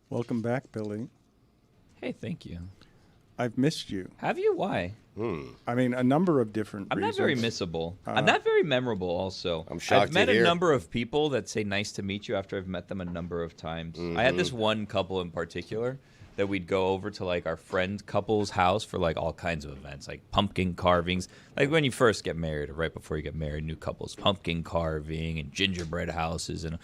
Welcome back, Billy. Hey, thank you. I've missed you. Have you? Why? I mean, a number of different I'm reasons. not very missable. I'm not very memorable also. I'm shocked I've met to hear. a number of people that say nice to meet you after I've met them a number of times. I had this one couple in particular that we'd go over to like our friend couple's house for like all kinds of events, like pumpkin carvings. Like when you first get married or right before you get married, new couples, pumpkin carving and gingerbread houses and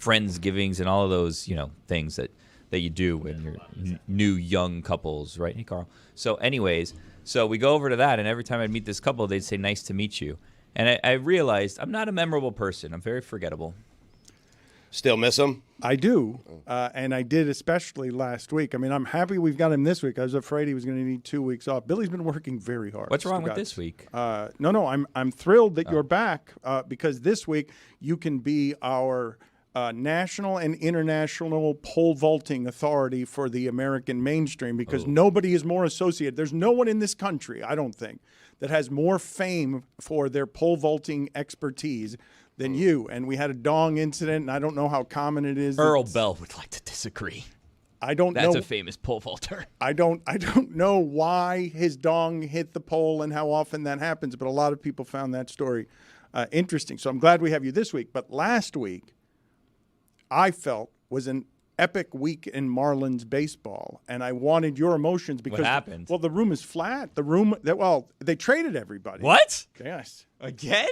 friendsgivings and all of those, things that you do when you're new young couples, right? Hey, Carl. So anyways, so we go over to that, and every time I'd meet this couple, they'd say, nice to meet you. And I realized I'm not a memorable person. I'm very forgettable. Still miss him? I do, and I did especially last week. I mean, I'm happy we've got him this week. I was afraid he was going to need 2 weeks off. Billy's been working very hard. What's wrong with this week? No, I'm thrilled that you're back because this week you can be our national and international pole vaulting authority for the American mainstream because nobody is more associated. There's no one in this country, I don't think, that has more fame for their pole vaulting expertise than you. And we had a dong incident, and I don't know how common it is. Earl Bell would like to disagree. I don't know. That's a famous pole vaulter. I don't know why his dong hit the pole and how often that happens, but a lot of people found that story interesting. So I'm glad we have you this week. But last week, I felt was an epic week in Marlins baseball, and I wanted your emotions because what happened? Well, the room is flat. They traded everybody. What? Yes. Again?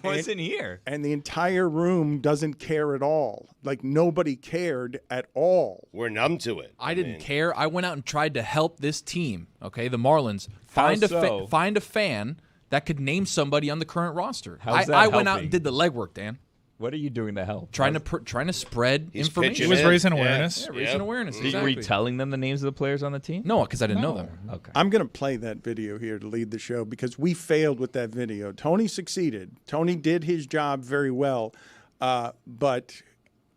What's in here? And the entire room doesn't care at all. Like nobody cared at all. We're numb to it. I didn't care. I went out and tried to help this team. Okay, the Marlins find a fan that could name somebody on the current roster. I went out and did the legwork, Dan. What are you doing to help? Trying to spread information. He was raising awareness. Yeah, raising awareness. Exactly. Were you telling them the names of the players on the team? No, because I didn't know them. Okay. I'm going to play that video here to lead the show because we failed with that video. Tony succeeded. Tony did his job very well, but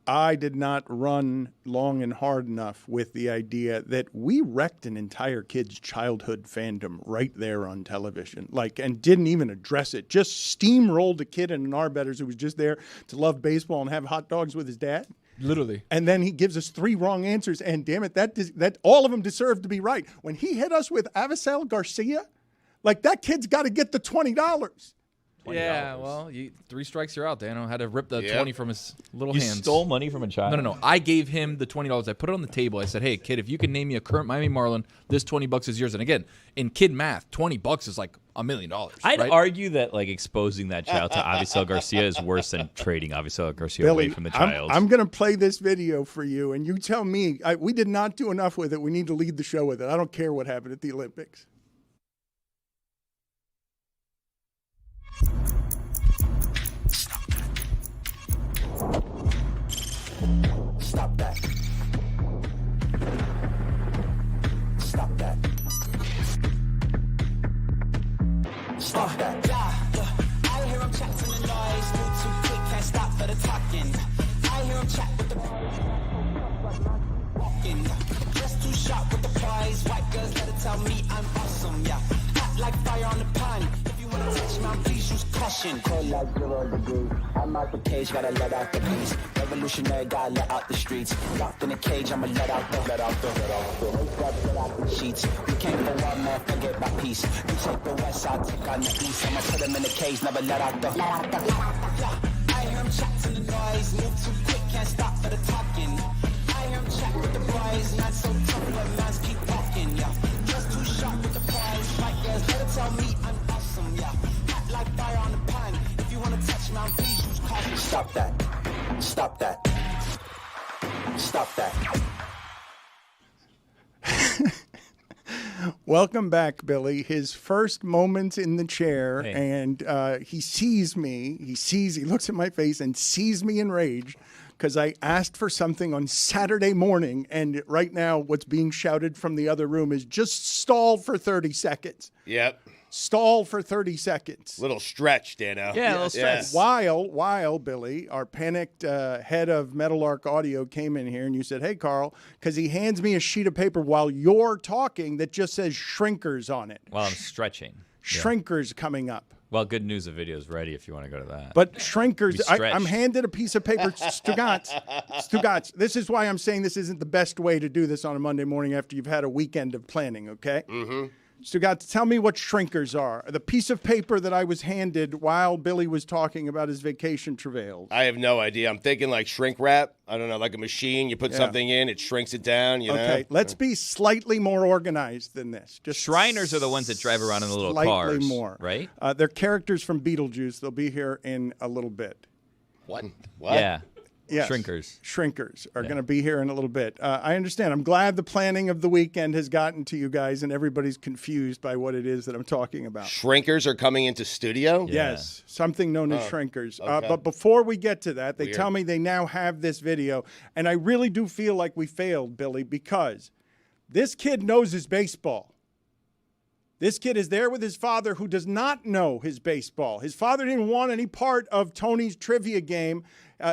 I did not run long and hard enough with the idea that we wrecked an entire kid's childhood fandom right there on television, and didn't even address it. Just steamrolled a kid in an Arbetters who was just there to love baseball and have hot dogs with his dad. Literally. And then he gives us 3 wrong answers, and damn it, that all of them deserve to be right. When he hit us with Avocado Garcia, that kid's got to get the $20. Yeah, well, 3 strikes, you're out, Dan. I had to rip the 20 from his little hands. You stole money from a child? No. I gave him the $20. I put it on the table. I said, hey, kid, if you can name me a current Miami Marlin, this $20 is yours. And again, in kid math, $20 is like $1 million. I'd argue that exposing that child to Avocado Garcia is worse than trading Avocado Garcia Billy, away from the child. I'm going to play this video for you, and you tell me. We did not do enough with it. We need to lead the show with it. I don't care what happened at the Olympics. Stop that. Stop that. Stop that. I hear him chat to the noise. Move too quick, can't stop for the talking. I hear him chat with the walking. Just too sharp with the prize. White girls let it tell me I'm awesome. Yeah, hot like fire on the pan. If you wanna touch me, please use caution. Cold like 0 degrees. I'm out the cage, gotta let out the beast. Revolutionary, gotta let out the streets. Locked in a cage, I'ma let out the sheets. You came for one man, forget my peace. You take the west, I'll take on the east. I'ma put him in the cage, never let out the. I hear him chat to the noise. Move too quick, can't stop for the talking. I hear him chat with the boys. Not so tough, but man's keep walking. Yeah, just too sharp with the prize. White girls, let it tell me I'm awesome. Yeah, hot like fire on the pan. If you wanna touch me, please use caution. Stop that. Stop that. Stop that. Welcome back, Billy. His first moments in the chair, Hey. and he sees me. He looks at my face and sees me enraged because I asked for something on Saturday morning, and right now what's being shouted from the other room is just stall for 30 seconds. Yep. Stall for 30 seconds. Little stretch, Dano. Yeah, a little stretch. While Billy, our panicked head of Meadowlark Audio, came in here and you said, hey, Carl, because he hands me a sheet of paper while you're talking that just says shrinkers on it. While I'm stretching. Shrinkers coming up. Well, good news. The video is ready if you want to go to that. But shrinkers, Be stretched. I'm handed a piece of paper. Stugotz, this is why I'm saying this isn't the best way to do this on a Monday morning after you've had a weekend of planning, okay? Mm-hmm. Stugotz, tell me what shrinkers are. The piece of paper that I was handed while Billy was talking about his vacation travails. I have no idea. I'm thinking like shrink wrap. I don't know, like a machine. You put something in, it shrinks it down. You know? Okay, let's be slightly more organized than this. Just Shriners are the ones that drive around in the little cars. Slightly more. Right? They're characters from Beetlejuice. They'll be here in a little bit. What? Yeah. Yes. Shrinkers are going to be here in a little bit. I understand. I'm glad the planning of the weekend has gotten to you guys and everybody's confused by what it is that I'm talking about. Shrinkers are coming into studio? Yeah. Yes, something known as shrinkers. Okay. But before we get to that, they Weird. tell me they now have this video. And I really do feel like we failed, Billy, because this kid knows his baseball. This kid is there with his father who does not know his baseball. His father didn't want any part of Tony's trivia game,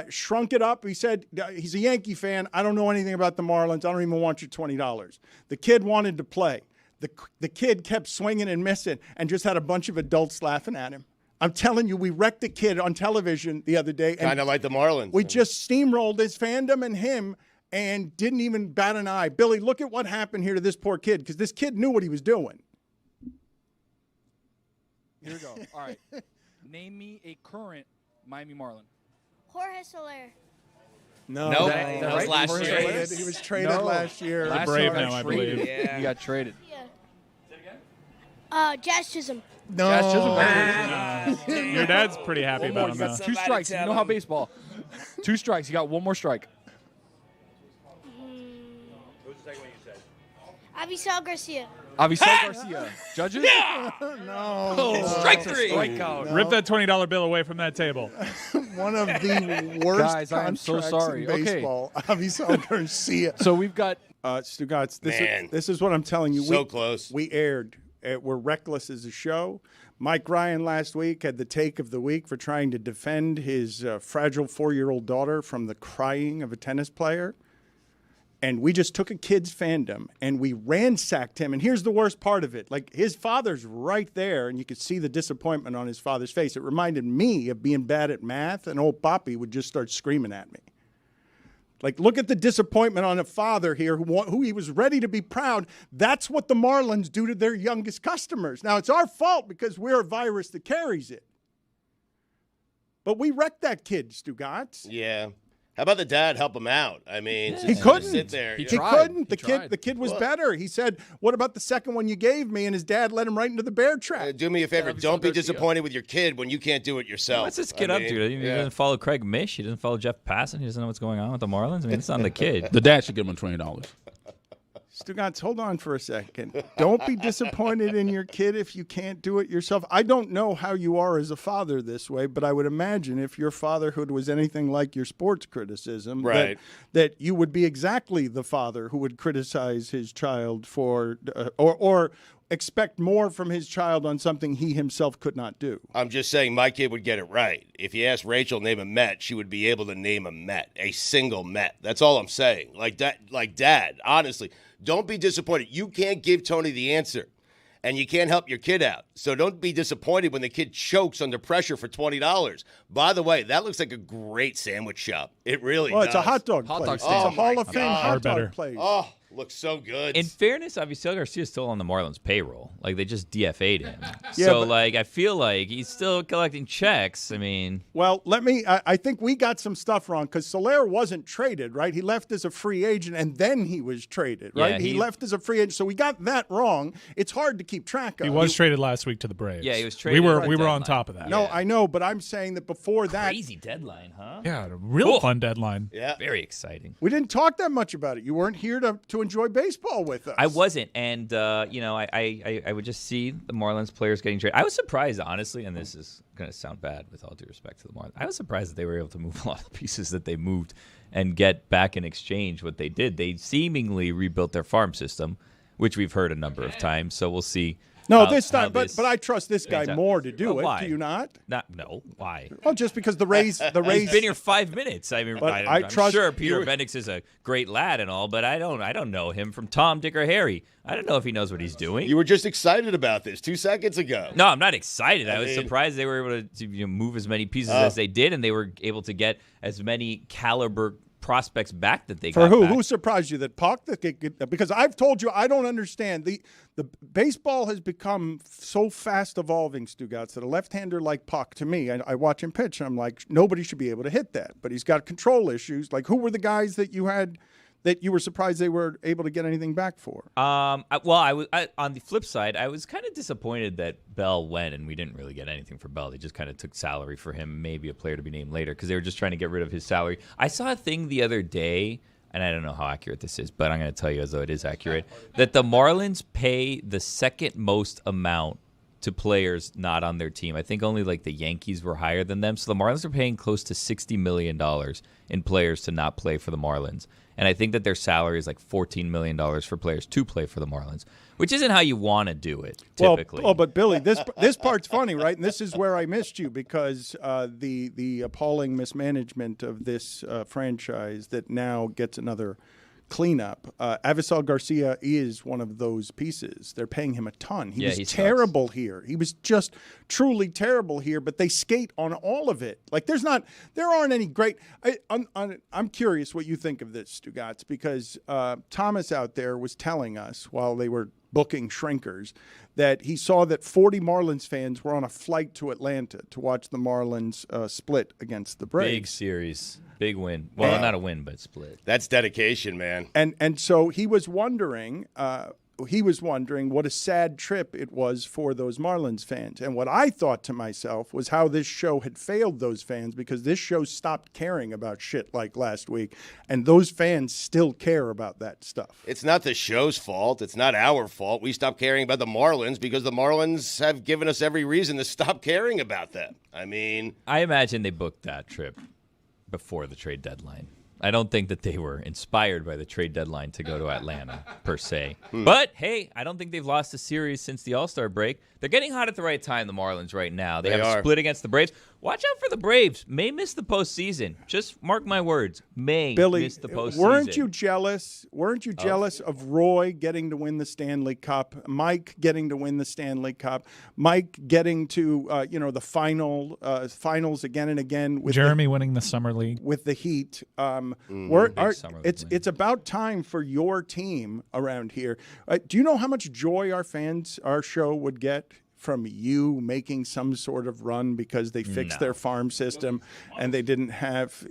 shrunk it up. He said, he's a Yankee fan. I don't know anything about the Marlins. I don't even want your $20. The kid wanted to play. The kid kept swinging and missing and just had a bunch of adults laughing at him. I'm telling you, we wrecked a kid on television the other day. Kind of like the Marlins. We just steamrolled his fandom and him and didn't even bat an eye. Billy, look at what happened here to this poor kid because this kid knew what he was doing. Here we go. All right. Name me a current Miami Marlin. Jorge Soler. No, Nope. That was last He was year. traded. He was traded last year. Last Brave year now, I believe. Yeah. He got traded. Yeah. Jazz Chisholm. No. Jazz Chisholm. Your dad's pretty happy One more. about You him got now. 2 strikes. You know how baseball. 2 strikes. You got one more strike. Avisal Garcia. Avisal Garcia. Judges? No. Strike three. Strikeout. Rip that $20 bill away from that table. One of the worst Guys, I am so contracts sorry. in Okay. baseball. Avisal Garcia. So we've got Stugotz, Man. this is what I'm telling you. So close. We aired. We're reckless as a show. Mike Ryan last week had the take of the week for trying to defend his fragile 4-year-old daughter from the crying of a tennis player. And we just took a kid's fandom and we ransacked him. And here's the worst part of it. Like, his father's right there, and you could see the disappointment on his father's face. It reminded me of being bad at math, and old Poppy would just start screaming at me. Like, look at the disappointment on a father here who he was ready to be proud. That's what the Marlins do to their youngest customers. Now, it's our fault because we're a virus that carries it. But we wrecked that kid, Stugotz. Yeah. How about the dad help him out? I mean, He couldn't. sit there. He He tried. couldn't. He tried. The kid was better. He said, "What about the second one you gave me?" And his dad led him right into the bear trap. Do me a favor. Avisal Don't be Garcia. disappointed with your kid when you can't do it yourself. What's this kid up to? He doesn't follow Craig Mish. He doesn't follow Jeff Passan. He doesn't know what's going on with the Marlins. I mean, it's on the kid. The dad should give him $20. Stugotz, hold on for a second. Don't be disappointed in your kid if you can't do it yourself. I don't know how you are as a father this way, but I would imagine if your fatherhood was anything like your sports criticism, Right. that you would be exactly the father who would criticize his child for or expect more from his child on something he himself could not do. I'm just saying my kid would get it right. If you asked Rachel to name a Met, she would be able to name a Met, a single Met. That's all I'm saying. Like Dad, honestly, don't be disappointed. You can't give Tony the answer, and you can't help your kid out. So don't be disappointed when the kid chokes under pressure for $20. By the way, that looks like a great sandwich shop. It really Well, does. it's a hot dog Hot place. dog It's stand. a Hall of Fame God. hot Or better. dog place. Oh, looks so good. In fairness, Avisal Garcia is still on the Marlins payroll. Like, they just DFA'd him. Yeah, So, but- like, I feel like he's still collecting checks. I mean, Well, I think we got some stuff wrong because Soler wasn't traded, right? He left as a free agent and then he was traded, right? Yeah, he he- left as a free agent. So we got that wrong. It's hard to keep track of. He was traded last week to the Braves. Yeah, he was traded We were at the we were on deadline. top of that. No, I know, but I'm saying that before that, crazy deadline, huh? Yeah, a real Cool. fun deadline. yeah. Very exciting. we didn't talk that much about it. You weren't here to enjoy baseball with us. I wasn't, and I would just see the Marlins players getting traded. I was surprised, honestly, and this is going to sound bad with all due respect to the Marlins. I was surprised that they were able to move a lot of the pieces that they moved and get back in exchange what they did. They seemingly rebuilt their farm system, which we've heard a number of times. So we'll see No, this time, but I trust this guy more to do it. Why? Do you not? No. Why? Well, just because the Rays. He's been here 5 minutes. I mean, I'm trust sure Peter Bendix is a great lad and all, but I don't know him from Tom, Dick, or Harry. I don't know if he knows what he's doing. You were just excited about this 2 seconds ago. No, I'm not excited. I was surprised they were able to move as many pieces as they did, and they were able to get as many caliber prospects back that they got. For who? Back. Who surprised you? That Puck? Because I've told you I don't understand. The baseball has become so fast evolving, Stugotz, that a left-hander like Puck, to me, I watch him pitch, and I'm like, nobody should be able to hit that. But he's got control issues. Like, who were the guys that you had that you were surprised they were able to get anything back for? On the flip side, I was kind of disappointed that Bell went, and we didn't really get anything for Bell. They just kind of took salary for him, maybe a player to be named later, because they were just trying to get rid of his salary. I saw a thing the other day, and I don't know how accurate this is, but I'm going to tell you as though it is accurate, that the Marlins pay the second most amount to players not on their team. I think only like the Yankees were higher than them. So the Marlins are paying close to $60 million in players to not play for the Marlins. And I think that their salary is like $14 million for players to play for the Marlins, which isn't how you want to do it, typically. Well, but Billy, this part's funny, right? And this is where I missed you, because the appalling mismanagement of this franchise that now gets another cleanup. Avisal Garcia is one of those pieces. They're paying him a ton. He was terrible here. He was just truly terrible here, but they skate on all of it. Like, there aren't any great. I'm curious what you think of this, Stugotz, because Thomas out there was telling us while they were booking shrinkers that he saw that 40 Marlins fans were on a flight to Atlanta to watch the Marlins split against the Braves. Big series. Big win. Well, not a win, but split. That's dedication, man. And so he was wondering what a sad trip it was for those Marlins fans. And what I thought to myself was how this show had failed those fans, because this show stopped caring about shit like last week, and those fans still care about that stuff. It's not the show's fault. It's not our fault. We stopped caring about the Marlins because the Marlins have given us every reason to stop caring about them. I mean, I imagine they booked that trip before the trade deadline. I don't think that they were inspired by the trade deadline to go to Atlanta, per se. But, hey, I don't think they've lost a series since the All-Star break. They're getting hot at the right time, the Marlins, right now. They have a split against the Braves. Watch out for the Braves. May miss the postseason. Just mark my words. May miss the postseason. Weren't you jealous? Weren't you jealous of Roy getting to win the Stanley Cup, Mike getting to win the Stanley Cup, Mike getting to the finals again and again, with Jeremy winning the Summer League with the Heat? It's about time for your team around here. Do you know how much joy our show would get from you making some sort of run because they fixed their farm system and they didn't have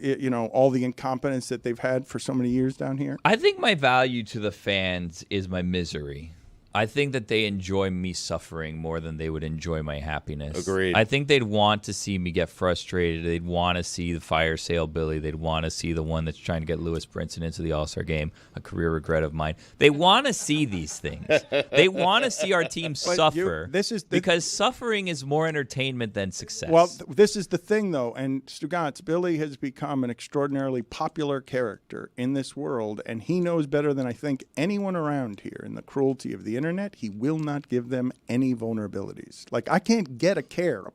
all the incompetence that they've had for so many years down here? I think my value to the fans is my misery. I think that they enjoy me suffering more than they would enjoy my happiness. Agreed. I think they'd want to see me get frustrated. They'd want to see the fire sale Billy. They'd want to see the one that's trying to get Lewis Brinson into the All-Star game, a career regret of mine. They want to see these things. They want to see our team suffer because suffering is more entertainment than success. Well, this is the thing, though, and Stugotz, Billy has become an extraordinarily popular character in this world, and he knows better than I think anyone around here in the cruelty of the internet. He will not give them any vulnerabilities. Like, I can't get a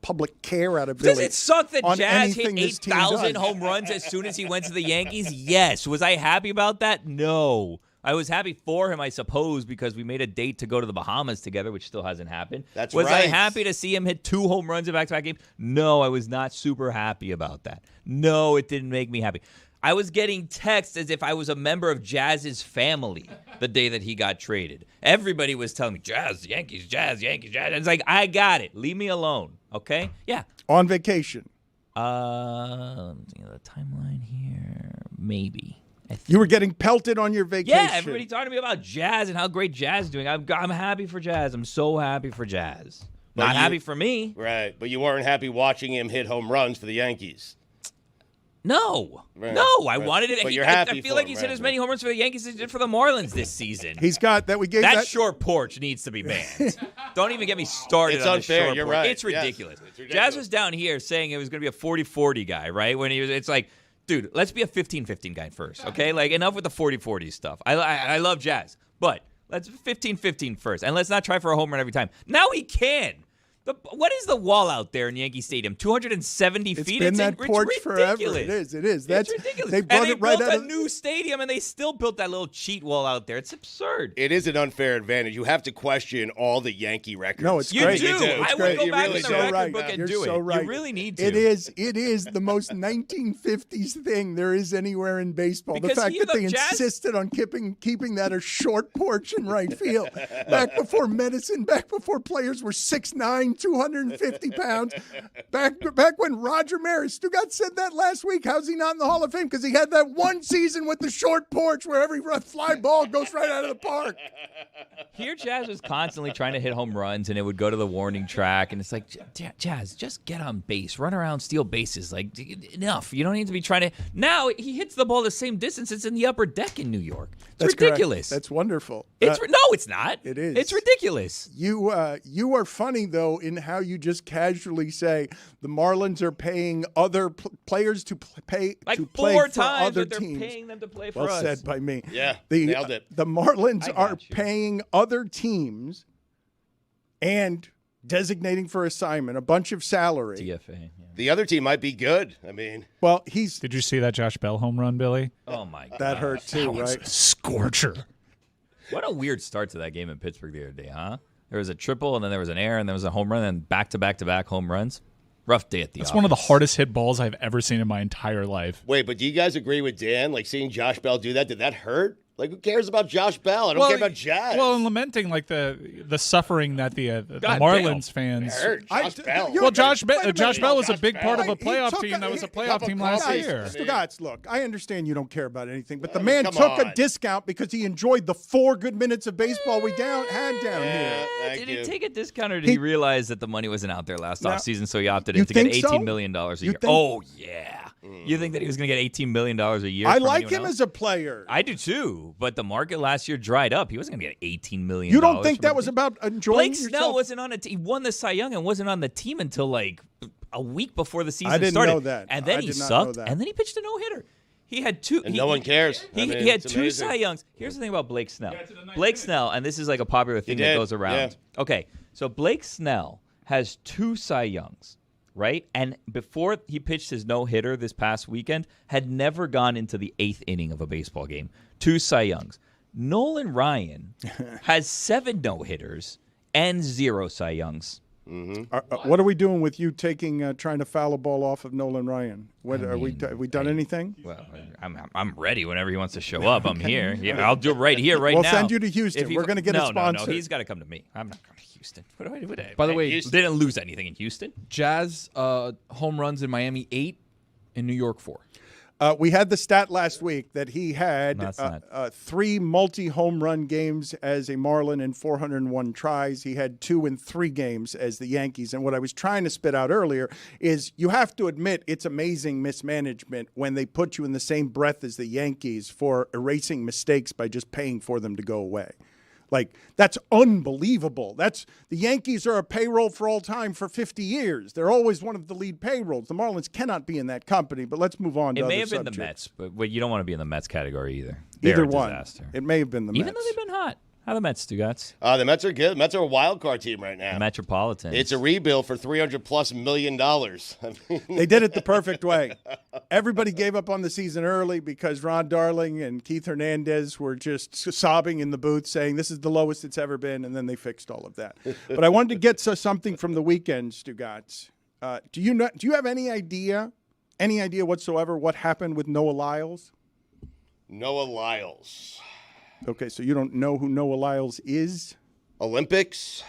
public care out of Billy. Does it suck that Jazz hit anything 8,000 home runs as soon as he went to the Yankees? Yes. Was I happy about that? No. I was happy for him, I suppose, because we made a date to go to the Bahamas together, which still hasn't happened. Was I happy to see him hit 2 home runs in back-to-back games? No, I was not super happy about that. No, it didn't make me happy. I was getting texts as if I was a member of Jazz's family the day that he got traded. Everybody was telling me, Jazz, Yankees, Jazz, Yankees, Jazz. It's like, I got it. Leave me alone, okay? Yeah. On vacation. The timeline here, maybe. You were getting pelted on your vacation. Yeah, everybody talking to me about Jazz and how great Jazz is doing. I'm happy for Jazz. I'm so happy for Jazz. Not happy for me. Right, but you weren't happy watching him hit home runs for the Yankees. No. Right. No, I wanted it. But you're happy I feel like he's hit as many home runs for the Yankees as he did for the Marlins this season. He's got that. We gave that short porch needs to be banned. Don't even get me started it's on unfair. the short You're porch. right. It's ridiculous. Yes, it's ridiculous. Jazz was down here saying it was going to be a 40-40 guy, right? It's like, dude, let's be a 15-15 guy first, okay? Like, enough with the 40-40 stuff. I love Jazz, but Let's 15-15 first. And let's not try for a home run every time. Now he can. What is the wall out there in Yankee Stadium? 270 feet? It's been that porch ridiculous. forever. It is. It's ridiculous. They brought it right built out a new stadium, and they still built that little cheat wall out there. It's absurd. It is an unfair advantage. You have to question all the Yankee records. No, it's You great. do. It's I great. would go You back really in the do. record right. book and You're do so it. right. You really need to. It is the most 1950s thing there is anywhere in baseball. Because the fact that they Jazz- insisted on keeping that a short porch in right field. Back before medicine, back before players were 6'9", 250 pounds. Back when Roger Maris, Stugotz said that last week. How's he not in the Hall of Fame? Because he had that one season with the short porch where every fly ball goes right out of the park. Here, Jazz was constantly trying to hit home runs, and it would go to the warning track. And it's like, Jazz, just get on base, run around, steal bases. Like, enough. You don't need to be trying to. Now he hits the ball the same distance. It's in the upper deck in New York. It's ridiculous. Correct. That's wonderful. No, it's not. It is. It's ridiculous. You are funny though in how you just casually say the Marlins are paying other players to play Like to 4 play for times other that they're teams. paying them to play for Well us. said by me. Yeah, nailed it. The Marlins I got are you. paying other teams and designating for assignment a bunch of salary. DFA. Yeah. The other team might be good. I mean, Well, Did you see that Josh Bell home run, Billy? Oh my god. that hurt too, right? Scorcher. What a weird start to that game in Pittsburgh the other day, huh? There was a triple, and then there was an error, and there was a home run, and back-to-back home runs. Rough day at the That's office. one of the hardest hit balls I've ever seen in my entire life. wait, but do you guys agree with Dan? Like seeing Josh Bell do that, did that hurt? Like, who cares about Josh Bell? I don't care about Jazz. Well, and lamenting like the suffering that the God Marlins damn. fans. hurt. Josh Bell. you're- Well, Josh wait a minute. Bell was a Josh big part Bell. of a He playoff took team that was a cup playoff of team last coffee. year. Stugotz, look, I understand you don't care about anything, but the I mean, man come took a on. discount because he enjoyed the 4 good minutes of baseball we had down Yeah, here. thank Did you. he take a discount, or did he realize that the money wasn't out there last Now, offseason, so he opted you in to get think so? $18 million a You year? think- Oh, yeah. You think that he was going to get $18 million a year? I from like anyone him else? as a player. I do too, but the market last year dried up. He wasn't going to get $18 million. You don't think from that a was team. about enjoying Blake yourself? Snell wasn't on a team. He won the Cy Young and wasn't on the team until like a week before the season I didn't started. know that. And then I he did not know sucked, that. and then he pitched a no-hitter. He had 2. And no one cares. He, I mean, he had it's 2 amazing. Cy Youngs. Here's the thing about Blake Snell. Blake Snell, and this is like a popular thing that did, goes around. yeah. Okay, so Blake Snell has 2 Cy Youngs, right? And before he pitched his no-hitter this past weekend, had never gone into the 8th inning of a baseball game. 2 Cy Youngs. Nolan Ryan has 7 no-hitters and 0 Cy Youngs. What are we doing with you trying to foul a ball off of Nolan Ryan? Have we done anything? Well, I'm ready whenever he wants to show up. I'm here. Yeah, I'll do it right here, right We'll now. send you to Houston. If he- We're gonna get a No, sponsor. he's got to come to me. I'm not going to Houston. What do I do? By the way, Houston. Didn't lose anything in Houston. Jazz home runs in Miami 8, in New York 4. We had the stat last week that he had No, it's not. 3 multi-home run games as a Marlin in 401 tries. He had 2 in 3 games as the Yankees. And what I was trying to spit out earlier is you have to admit it's amazing mismanagement when they put you in the same breath as the Yankees for erasing mistakes by just paying for them to go away. Like, that's unbelievable. The Yankees are a payroll for all time for 50 years. They're always one of the lead payrolls. The Marlins cannot be in that company, but let's move on to It may other have been subjects. the Mets, but you don't want to be in the Mets category either. They're Either a one. disaster. It may have been the Mets. Even though they've been hot. How are the Mets, Stugotz? The Mets are good. The Mets are a wild card team right now. The Metropolitans. It's a rebuild for $300+ million. I mean, They did it the perfect way. Everybody gave up on the season early because Ron Darling and Keith Hernandez were just sobbing in the booth saying this is the lowest it's ever been, and then they fixed all of that. But I wanted to get something from the weekend, Stugotz. Do you have any idea whatsoever what happened with Noah Lyles? Noah Lyles. Okay, so you don't know who Noah Lyles is? Olympics,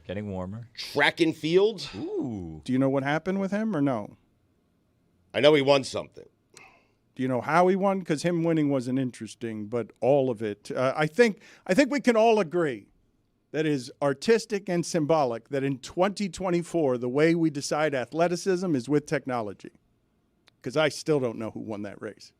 getting warmer. track and field. Ooh. Do you know what happened with him or no? I know he won something. Do you know how he won? Because him winning wasn't interesting, but all of it. I think we can all agree that is artistic and symbolic that in 2024, the way we decide athleticism is with technology. Because I still don't know who won that race.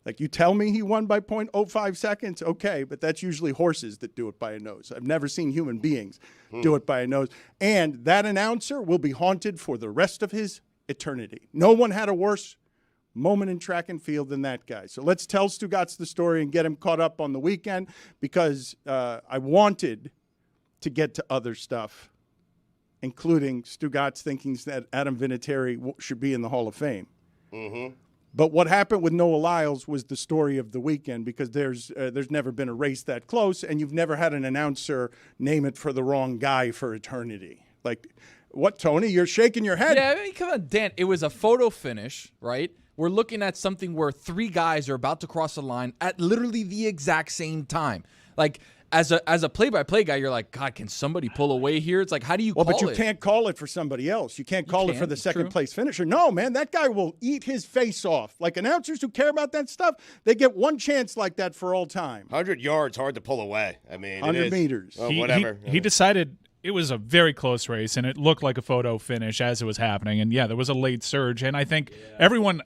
Like, you tell me he won by 0.05 seconds, okay, but that's usually horses that do it by a nose. I've never seen human beings do it by a nose. And that announcer will be haunted for the rest of his eternity. No one had a worse moment in track and field than that guy. So let's tell Stugotz the story and get him caught up on the weekend, because I wanted to get to other stuff, including Stugotz thinking that Adam Vinatieri should be in the Hall of Fame. Mm-hmm. But what happened with Noah Lyles was the story of the weekend, because there's never been a race that close, and you've never had an announcer name it for the wrong guy for eternity. Like, what, Tony? You're shaking your head. Yeah, I mean, come on, Dan. It was a photo finish, right? We're looking at something where 3 guys are about to cross the line at literally the exact same time. Like, as a play-by-play guy, you're like, God, can somebody pull away here? It's like, how do you call it? Well, but you can't call it for somebody else. You can't call it for the second-place finisher. No, man, that guy will eat his face off. Like, announcers who care about that stuff, they get one chance like that for all time. 100 yards, hard to pull away. I mean, 100 meters. Oh, whatever. He decided it was a very close race, and it looked like a photo finish as it was happening. And, yeah, there was a late surge. And I think everyone,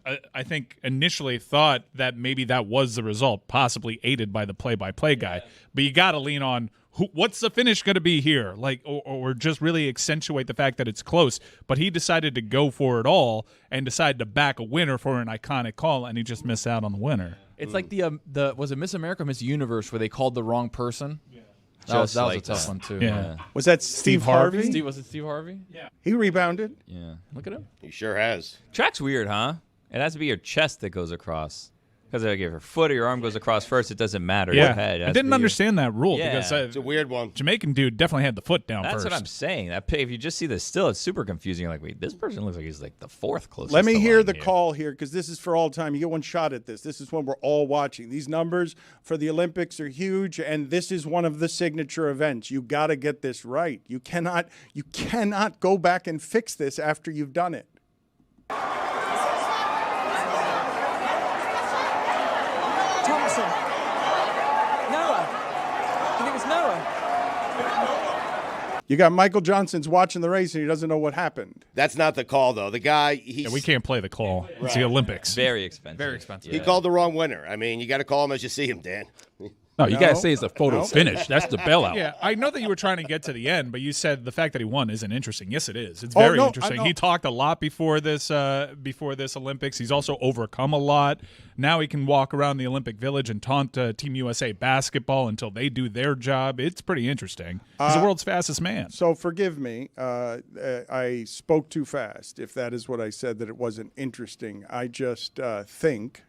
initially thought that maybe that was the result, possibly aided by the play-by-play guy. But you got to lean on what's the finish going to be here, like, or just really accentuate the fact that it's close. But he decided to go for it all and decided to back a winner for an iconic call, and he just missed out on the winner. It's like the was it Miss America, Miss Universe, where they called the wrong person? Yeah. That was a tough one, too. Yeah. Was that Steve Harvey? Was it Steve Harvey? Yeah. He rebounded. Yeah. Look at him. He sure has. Track's weird, huh? It has to be your chest that goes across. Because if your foot or your arm goes across first, it doesn't matter. Yeah. Your head. I didn't understand that rule because it's a weird one. Jamaican dude definitely had the foot down That's first. what I'm saying. If you just see the still, it's super confusing. You're like, wait, this person looks like he's like the 4th closest. Let me to hear line the here. call here, because this is for all time. You get one shot at this. This is when we're all watching. These numbers for the Olympics are huge, and this is one of the signature events. You got to get this right. You cannot go back and fix this after you've done it. Thompson. Noah. I think it was Noah. You got Michael Johnson's watching the race, and he doesn't know what happened. That's not the call, though. The guy, we can't play the call. It's the Olympics. Very expensive. Very expensive. He called the wrong winner. I mean, you got to call him as you see him, Dan. No, you got to say it's a photo finish. That's the bailout. Yeah, I know that you were trying to get to the end, but you said the fact that he won isn't interesting. Yes, it is. It's very interesting. He talked a lot before this Olympics. He's also overcome a lot. Now he can walk around the Olympic Village and taunt Team USA basketball until they do their job. It's pretty interesting. He's the world's fastest man. So forgive me. I spoke too fast, if that is what I said, that it wasn't interesting. I just think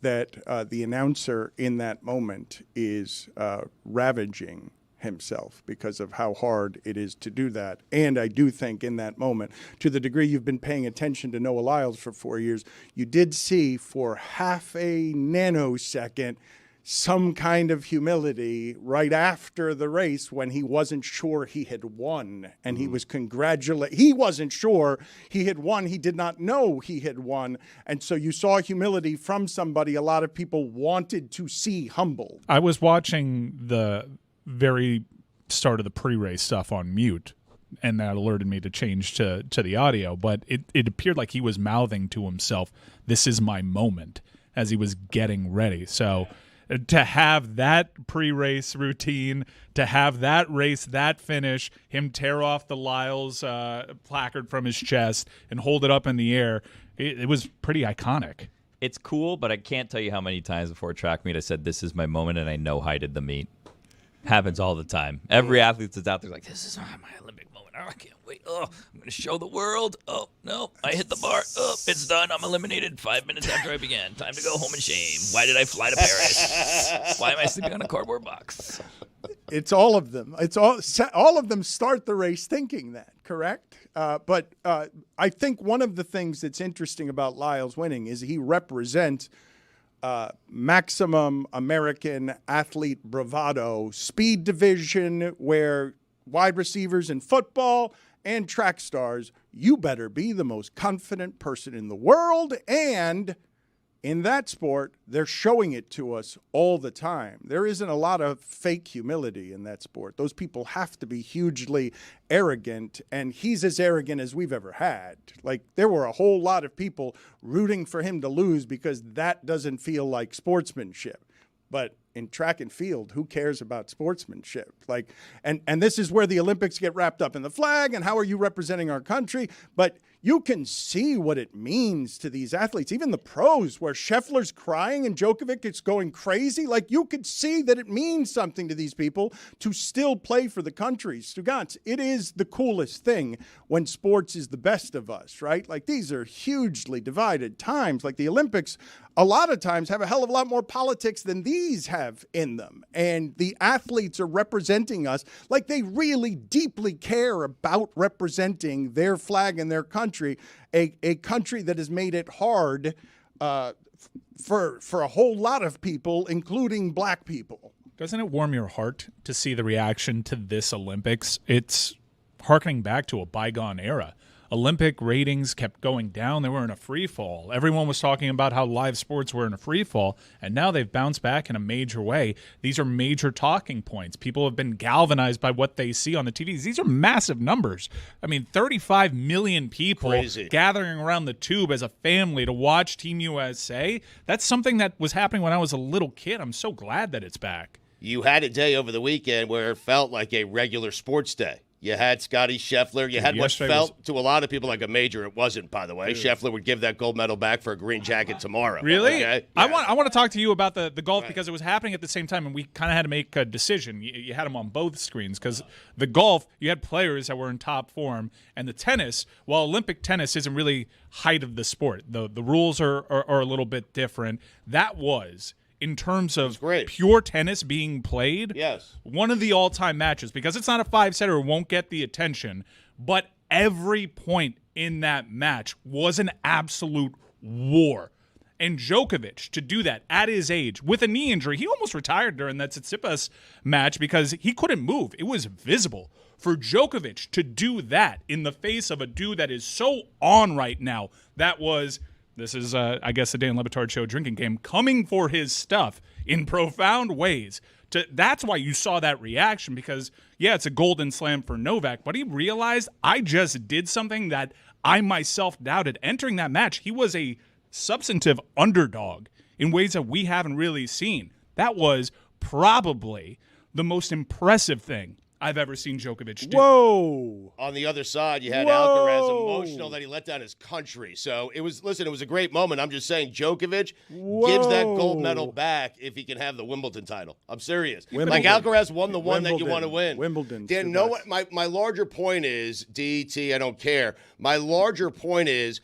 that the announcer in that moment is ravaging himself because of how hard it is to do that. And I do think in that moment, to the degree you've been paying attention to Noah Lyles for 4 years, you did see for half a nanosecond some kind of humility right after the race when he wasn't sure he had won, and he was he wasn't sure he had won. He did not know he had won. And so you saw humility from somebody a lot of people wanted to see humbled. I was watching the very start of the pre-race stuff on mute, and that alerted me to change to the audio, but it appeared like he was mouthing to himself, "This is my moment," as he was getting ready. So to have that pre-race routine, to have that race, that finish, him tear off the Lyles placard from his chest and hold it up in the air, it was pretty iconic. It's cool, but I can't tell you how many times before track meet I said, this is my moment, and I know I did the meet. Happens all the time. Every athlete that's out there is like, this is my Olympic moment. Oh, I can't wait. Oh, I'm going to show the world. Oh, no, I hit the bar. Oh, it's done. I'm eliminated 5 minutes after I began. Time to go home in shame. Why did I fly to Paris? Why am I sleeping on a cardboard box? It's all of them. It's all of them start the race thinking that, correct? But I think one of the things that's interesting about Lyles winning is he represents maximum American athlete bravado, speed division, where wide receivers in football and track stars, you better be the most confident person in the world. And in that sport, they're showing it to us all the time. There isn't a lot of fake humility in that sport. Those people have to be hugely arrogant, and he's as arrogant as we've ever had. Like, there were a whole lot of people rooting for him to lose because that doesn't feel like sportsmanship. But in track and field, who cares about sportsmanship? Like, and this is where the Olympics get wrapped up in the flag and how are you representing our country? But you can see what it means to these athletes, even the pros, where Scheffler's crying and Djokovic is going crazy. Like, you could see that it means something to these people to still play for the country. Stugotz, it is the coolest thing when sports is the best of us, right? Like, these are hugely divided times. Like, the Olympics, a lot of times, have a hell of a lot more politics than these have in them. And the athletes are representing us like they really deeply care about representing their flag and their country, a country that has made it hard for a whole lot of people, including black people. Doesn't it warm your heart to see the reaction to this Olympics? It's harkening back to a bygone era. Olympic ratings kept going down. They were in a free fall. Everyone was talking about how live sports were in a free fall, and now they've bounced back in a major way. These are major talking points. People have been galvanized by what they see on the TVs. These are massive numbers. I mean, 35 million people gathering around the tube as a family to watch Team USA. That's something that was happening when I was a little kid. I'm so glad that it's back. You had a day over the weekend where it felt like a regular sports day. You had Scotty Scheffler. You had what felt to a lot of people like a major. It wasn't, by the way. Scheffler would give that gold medal back for a green jacket tomorrow. Really? Okay? I want to talk to you about the golf because it was happening at the same time, and we kind of had to make a decision. You had them on both screens because the golf, you had players that were in top form, and the tennis, while Olympic tennis isn't really height of the sport, the rules are a little bit different. That was, in terms of pure tennis being played, yes, one of the all-time matches, because it's not a five-setter, it won't get the attention, but every point in that match was an absolute war. And Djokovic, to do that at his age, with a knee injury, he almost retired during that Tsitsipas match because he couldn't move. It was visible. For Djokovic to do that in the face of a dude that is so on right now, that was... This is, I guess, the Dan Le Batard Show drinking game, coming for his stuff in profound ways. That's why you saw that reaction, because, yeah, it's a golden slam for Novak, but he realized I just did something that I myself doubted. Entering that match, he was a substantive underdog in ways that we haven't really seen. That was probably the most impressive thing I've ever seen Djokovic do. Whoa! On the other side, you had Alcaraz emotional that he let down his country. So it was a great moment. I'm just saying Djokovic gives that gold medal back if he can have the Wimbledon title. I'm serious. Like Alcaraz won the one that you want to win. Wimbledon. Dan, know what? My larger point is, DT, I don't care. My larger point is,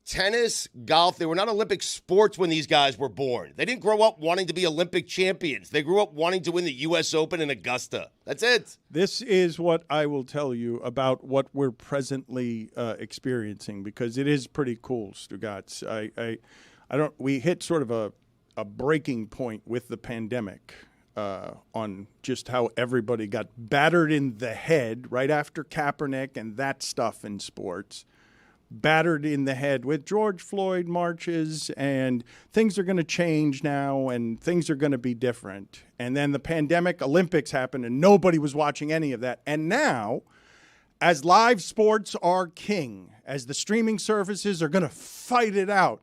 tennis, golf, they were not Olympic sports when these guys were born. They didn't grow up wanting to be Olympic champions. They grew up wanting to win the U.S. Open in Augusta. That's it. This is what I will tell you about what we're presently experiencing, because it is pretty cool, Stugotz. We hit sort of a breaking point with the pandemic on just how everybody got battered in the head right after Kaepernick and that stuff in sports. Battered in the head with George Floyd marches, and things are going to change now, and things are going to be different. And then the pandemic, Olympics happened, and nobody was watching any of that. And now, as live sports are king, as the streaming services are going to fight it out,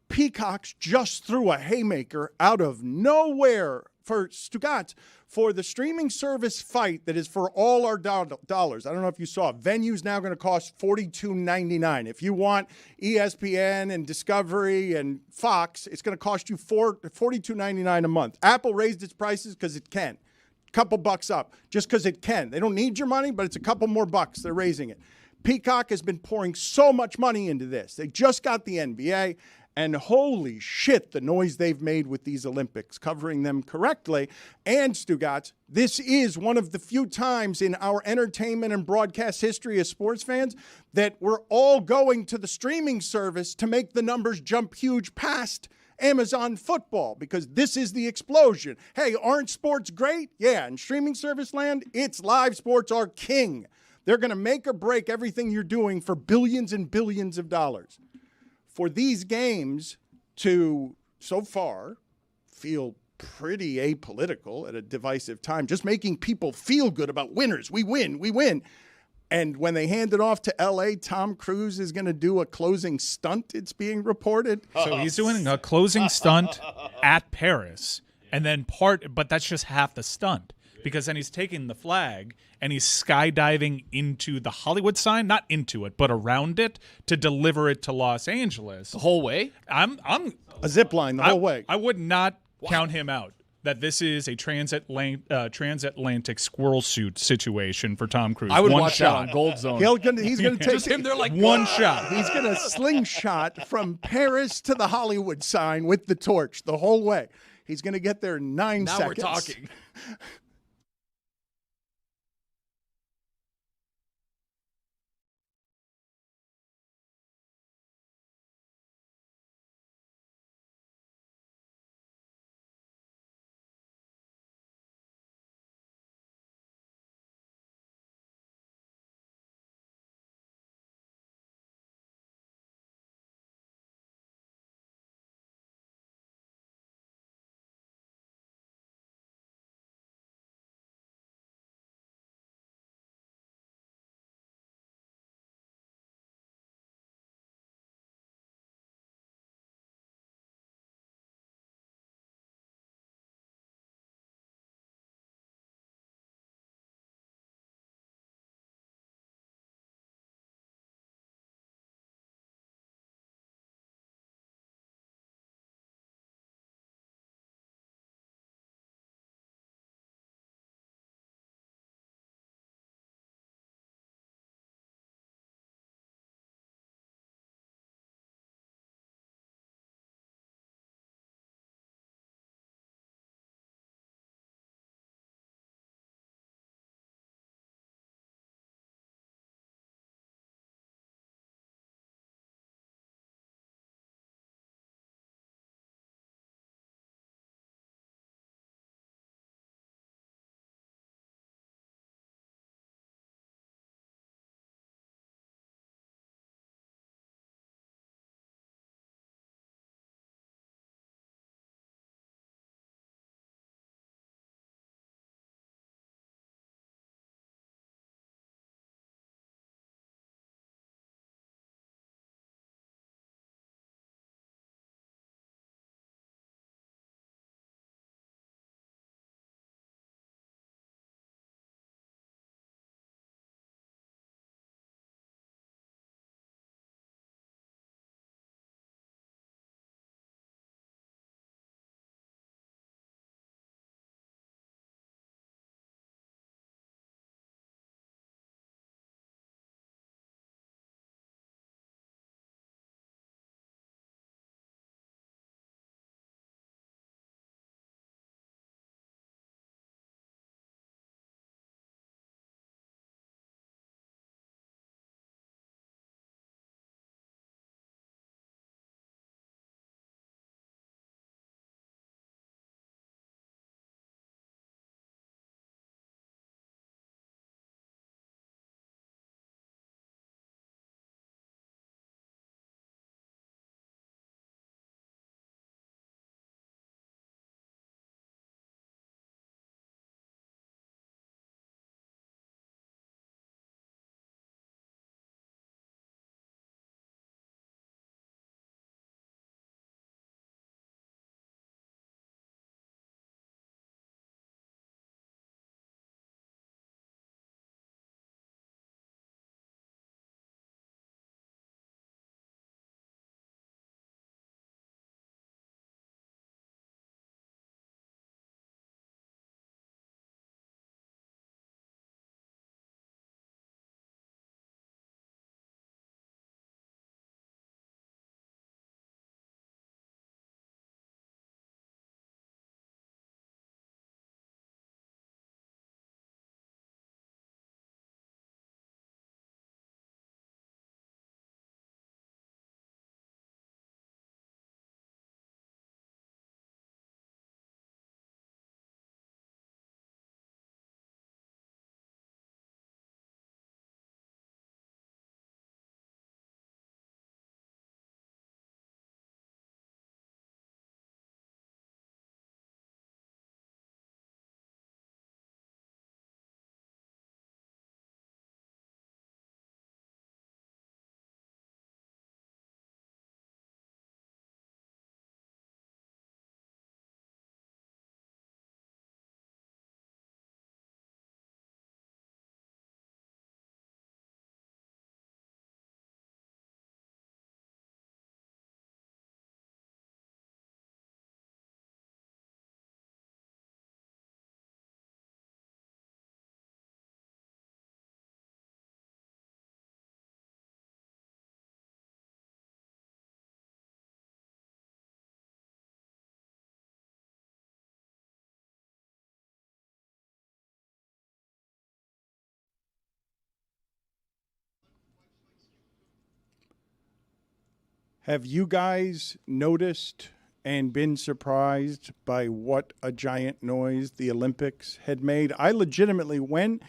Peacock's just threw a haymaker out of nowhere for Stugotz, for the streaming service fight that is for all our dollars. I don't know if you saw, Venue's now going to cost $42.99. If you want ESPN and Discovery and Fox, it's going to cost you $42.99 a month. Apple raised its prices because it can. Couple bucks up, just because it can. They don't need your money, but it's a couple more bucks. They're raising it. Peacock has been pouring so much money into this. They just got the NBA. And holy shit, the noise they've made with these Olympics, covering them correctly. And Stugotz, this is one of the few times in our entertainment and broadcast history as sports fans that we're all going to the streaming service to make the numbers jump huge past Amazon football, because this is the explosion. Hey, aren't sports great? Yeah, in streaming service land, it's live sports are king. They're going to make or break everything you're doing for billions and billions of dollars. For these games to, so far, feel pretty apolitical at a divisive time, just making people feel good about winners. We win, we win. And when they hand it off to L.A., Tom Cruise is going to do a closing stunt, it's being reported. So he's doing a closing stunt at Paris, and then but that's just half the stunt. because then he's taking the flag and he's skydiving into the Hollywood sign, not into it, but around it to deliver it to Los Angeles. The whole way? I'm A zip line the whole way. I would not count him out. That this is a transatlantic squirrel suit situation for Tom Cruise. I would one watch shot. that on Gold Zone. He's going to take Just him there like, one shot. He's going to slingshot from Paris to the Hollywood sign with the torch the whole way. He's going to get there in 9 now seconds. we're talking. Have you guys noticed and been surprised by what a giant noise the Olympics had made? I legitimately, when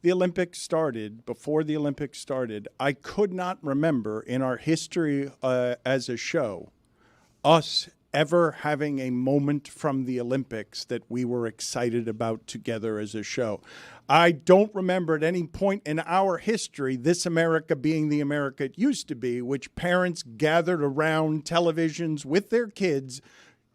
the Olympics started, before the Olympics started, I could not remember in our history as a show us ever having a moment from the Olympics that we were excited about together as a show. I don't remember at any point in our history this America being the America it used to be, which parents gathered around televisions with their kids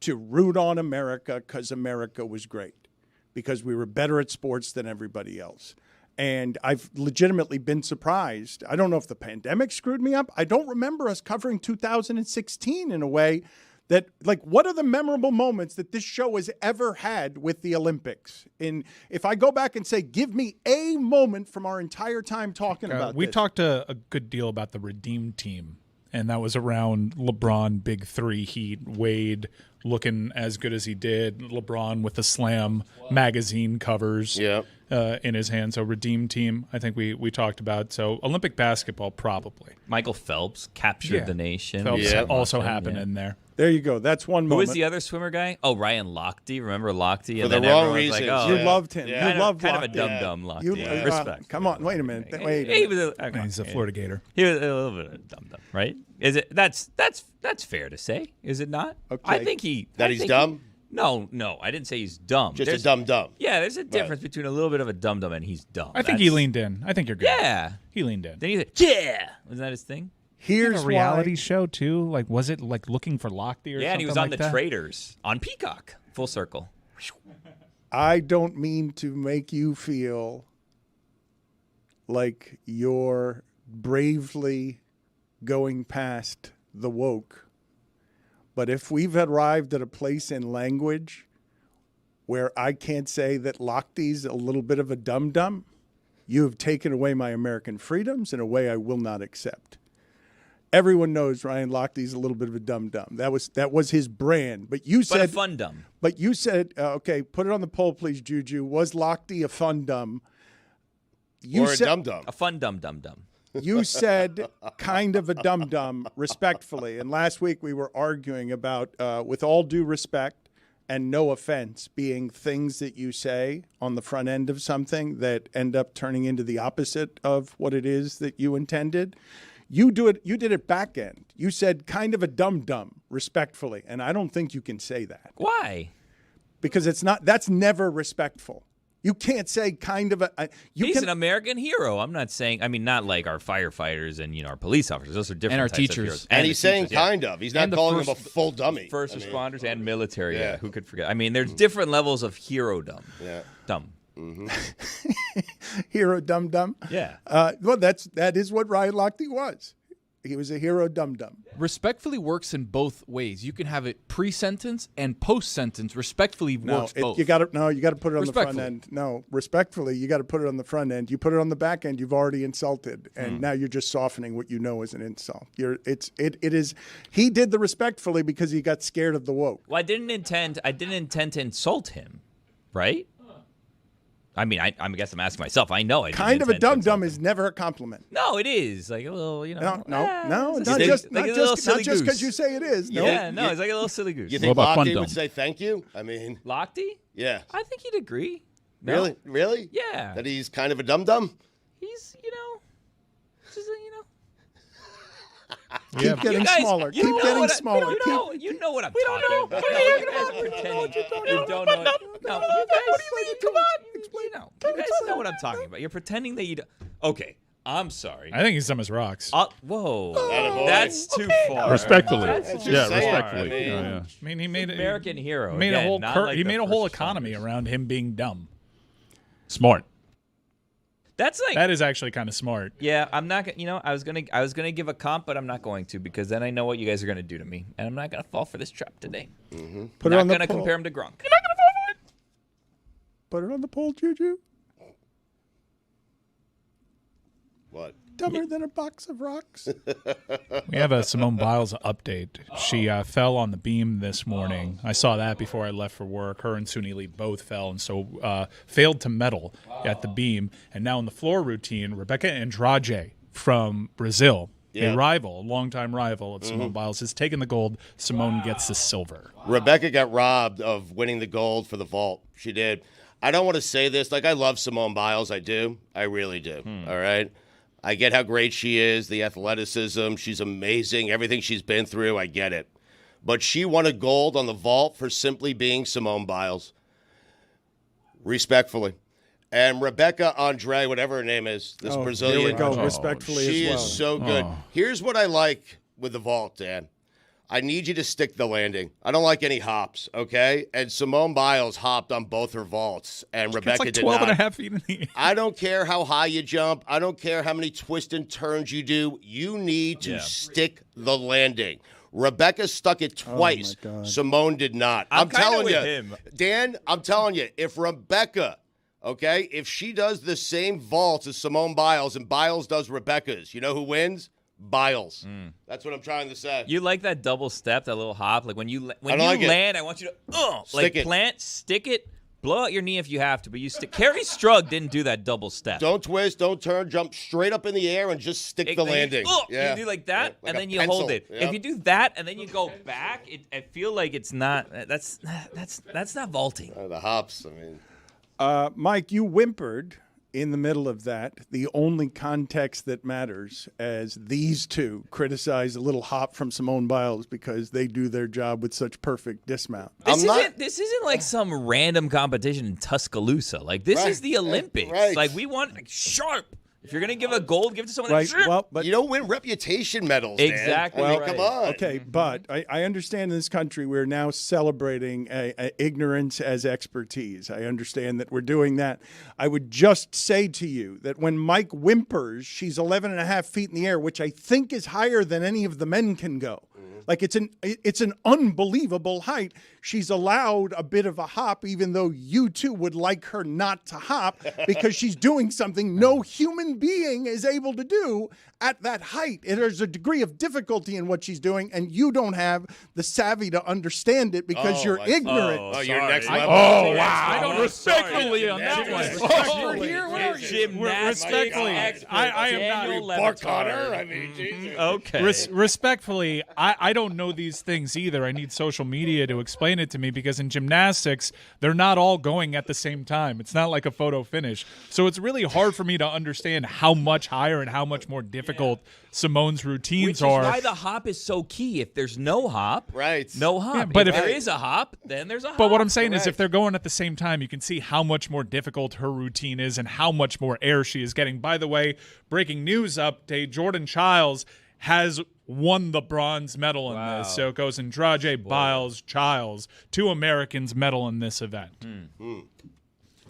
to root on America because America was great, because we were better at sports than everybody else. And I've legitimately been surprised. I don't know if the pandemic screwed me up. I don't remember us covering 2016 in a way that, like, what are the memorable moments that this show has ever had with the Olympics? And if I go back and say, give me a moment from our entire time talking about we this. talked a good deal about the Redeem Team, and that was around LeBron, Big Three, Heat, Wade, looking as good as he did, LeBron with the Slam magazine covers in his hand. So Redeem Team, I think we talked about. So Olympic basketball, probably. Michael Phelps captured the nation. Phelps also happened in there. There you go. That's one moment. Who was the other swimmer guy? Oh, Ryan Lochte. Remember Lochte? For the wrong reasons. Like, you loved him. Yeah. You loved kind Lochte. of a dum-dum Lochte. Respect. Come on. Wait a minute. Wait a He minute. was He's a Florida Gator. He was a little bit of a dum-dum, right? Is it? That's fair to say, is it not? Okay. I think he's dumb? No, I didn't say he's dumb. Just a dumb. Yeah, there's a difference between a little bit of a dum-dum and he's dumb. I think he leaned in. I think you're good. Yeah. He leaned in. Then he said, yeah. Wasn't that his thing? Here's a reality show too. Like, was it like Looking for Lochte or something? Yeah, and he was on like The that? Traitors on Peacock. Full circle. I don't mean to make you feel like you're bravely going past the woke. But if we've arrived at a place in language where I can't say that Lochte's a little bit of a dum-dum, you have taken away my American freedoms in a way I will not accept. Everyone knows Ryan Lochte's a little bit of a dum-dum. That was his brand. But you said But a fun dumb. But you said, okay, put it on the poll, please, Juju. Was Lochte a fun dumb? Or a dum-dum. A fun dumb. You said kind of a dum-dum, respectfully. And last week we were arguing about, with all due respect and no offense, being things that you say on the front end of something that end up turning into the opposite of what it is that you intended. You did it back end. You said kind of a dum-dum, respectfully. And I don't think you can say that. Why? Because that's never respectful. You can't say kind of a. He's an American hero. I'm not saying. I mean, not like our firefighters and our police officers. Those are different. And our types of teachers. heroes. And he's saying teachers, kind of. He's not calling him a full dummy. First responders and military. Yeah. Yeah, who could forget? I mean, there's different levels of hero-dom. Yeah. Dumb. Hero dum-dum. Yeah. Well, that is what Ryan Lochte was. He was a hero dum-dum. Respectfully works in both ways. You can have it pre-sentence and post-sentence. Respectfully works both. You got to put it on the front Respectfully. end. No, respectfully, you got to put it on the front end. You put it on the back end, you've already insulted, and now you're just softening what you know is an insult. It is. He did the respectfully because he got scared of the woke. Well, I didn't intend to insult him, right? I mean, I guess I'm asking myself. I know I didn't Kind of a intend to insult dum-dum him. is never a compliment. No, it is like a little, No, it's not like- just like a little silly because goose. you say it is. No. Yeah, no, it's like a little silly goose. You think What about fun Lochte dumb? would say thank you? I mean, Lochte? yeah. I think he'd agree. No? Really? Yeah. That he's kind of a dum-dum? He's, just, Keep getting you guys, smaller. you Keep know getting what smaller. You know what I'm talking about. You guys are pretending. You don't know. No, you guys. What do you mean? Come on. You guys know what I'm talking about. You're pretending that you don't. Okay, I'm sorry. I think he's dumb as rocks. Whoa. Attaboy. That's too far. Respectfully. Just Yeah, say it. respectfully. I mean, Yeah. I mean, he made it. American hero. Made Again, a whole not cur- like he the made a whole first economy responders. around him being dumb. Smart. That's like. That is actually kind of smart. Yeah, I'm not gonna. I was gonna give a comp, but I'm not going to because then I know what you guys are gonna do to me, and I'm not gonna fall for this trap today. Put Not it on the gonna poll. compare him to Gronk. Put it on the poll, Juju. What? Dumber than a box of rocks. We have a Simone Biles update. She fell on the beam this morning. I saw that before I left for work. Her and Suni Lee both fell, and so failed to medal at the beam. And now in the floor routine, Rebecca Andrade from Brazil Yeah. A rival, a longtime rival of Simone Biles, has taken the gold. Simone gets the silver. Rebecca got robbed of winning the gold for the vault. She did. I don't want to say this. Like, I love Simone Biles. I do. I really do. All right? I get how great she is, the athleticism. She's amazing. Everything she's been through, I get it. But she won a gold on the vault for simply being Simone Biles. Respectfully. And Rebecca Andre, whatever her name is, this Brazilian. Here we go, respectfully She as well. is so good. Here's what I like with the vault, Dan. I need you to stick the landing. I don't like any hops, okay? And Simone Biles hopped on both her vaults, and Rebecca like did 12 not. and a half feet in the air. I don't care how high you jump. I don't care how many twists and turns you do. You need to stick the landing. Rebecca stuck it twice. Oh, my God. Simone did not. I'm telling kinda you, with him. Dan, I'm telling you, if Rebecca, okay, if she does the same vaults as Simone Biles and Biles does Rebecca's, you know who wins? Biles. That's what I'm trying to say. You like that double step, that little hop? Like when you I like it. land, I want you to Stick it. plant, stick it, blow out your knee if you have to, but you stick. Kerry Strug didn't do that double step. Don't twist, don't turn, jump straight up in the air and just stick the landing. You do like that, Like and a then you pencil. hold it. Yep. If you do that and then you go back, I feel like it's not. That's not vaulting. The hops, I mean. Mike, you whimpered in the middle of that, the only context that matters, as these two criticize a little hop from Simone Biles because they do their job with such perfect dismount. This isn't like some random competition in Tuscaloosa. Like this is the Olympics. Right. Like we want sharp. If you're gonna give a gold, give it to someone Right. that's sharp. Well, but You don't win reputation medals, Dan. Exactly I mean, right. come on. okay, but I understand in this country we're now celebrating ignorance as expertise. I understand that we're doing that. I would just say to you that when Mike whimpers, she's 11 and a half feet in the air, which I think is higher than any of the men can go. Like it's an unbelievable height. She's allowed a bit of a hop, even though you two would like her not to hop, because she's doing something no human being is able to do at that height. There's a degree of difficulty in what she's doing, and you don't have the savvy to understand it because you're ignorant. Oh, you're next level. Oh, wow. I don't respectfully on that one. Respectfully, I am not. Bark on her. I mean, Jesus. Okay. Respectfully, I don't know these things either. I need social media to explain it to me because in gymnastics, they're not all going at the same time. It's not like a photo finish. So it's really hard for me to understand how much higher and how much more difficult Simone's routines Which is are. why the hop is so key. If there's no hop, Right. no hop. Yeah, but if if- there is a hop, then there's a hop. But what I'm saying is Correct. if they're going at the same time, you can see how much more difficult her routine is and how much more air she is getting. By the way, breaking news update, Jordan Childs has won the bronze medal in this. So it goes Andrade, Biles, Childs, 2 Americans medal in this event.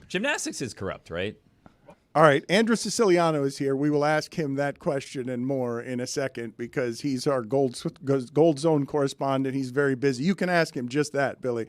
Gymnastics is corrupt, right? All right, Andrew Siciliano is here. We will ask him that question and more in a second because he's our Gold Zone correspondent. He's very busy. You can ask him just that, Billy.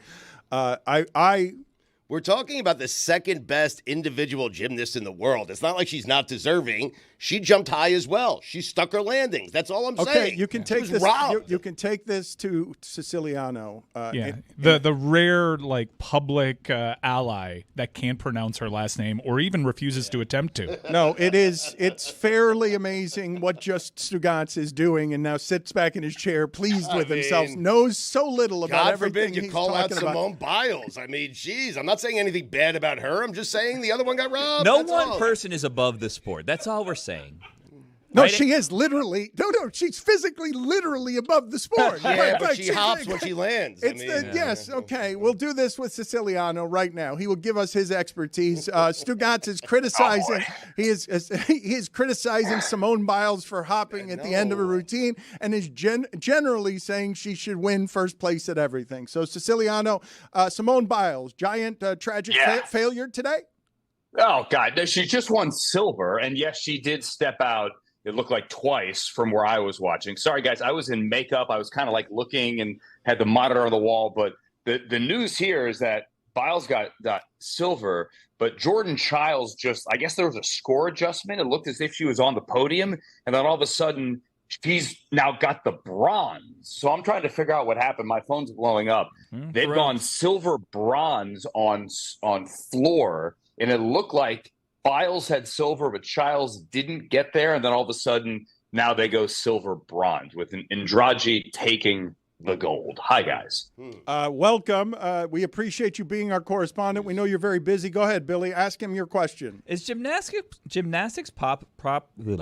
We're talking about the second best individual gymnast in the world. It's not like she's not deserving. She jumped high as well. She stuck her landings. That's all I'm saying. Okay, you can take this. You can take this to Siciliano. The rare public ally that can't pronounce her last name or even refuses to attempt to. No, it's fairly amazing what just Stugotz is doing, and now sits back in his chair, pleased with himself, knows so little about God everything forbid you he's call out talking about. Simone Biles. I mean, geez, I'm not saying anything bad about her. I'm just saying the other one got robbed. No That's one all. person is above the sport. That's all we're saying. No, Right? she is literally. No, she's physically, literally above the sport. Yeah, but Right, she hops when she lands. Yes, okay. We'll do this with Siciliano right now. He will give us his expertise. Stugotz is criticizing. He is criticizing Simone Biles for hopping at the end of a routine, and is generally saying she should win first place at everything. So Siciliano, Simone Biles, giant tragic failure today. Oh, God. No, she just won silver. And yes, she did step out, it looked like twice from where I was watching. Sorry, guys. I was in makeup. I was kind of looking and had the monitor on the wall. But the news here is that Biles got silver, but Jordan Childs I guess there was a score adjustment. It looked as if she was on the podium. And then all of a sudden, she's now got the bronze. So I'm trying to figure out what happened. My phone's blowing up. They've gone silver, bronze on floor. And it looked like Biles had silver, but Childs didn't get there. And then all of a sudden, Now they go silver bronze with an Andrade taking the gold. Hi, guys. Welcome. We appreciate you being our correspondent. We know you're very busy. Go ahead, Billy. Ask him your question. Is gymnastics possibly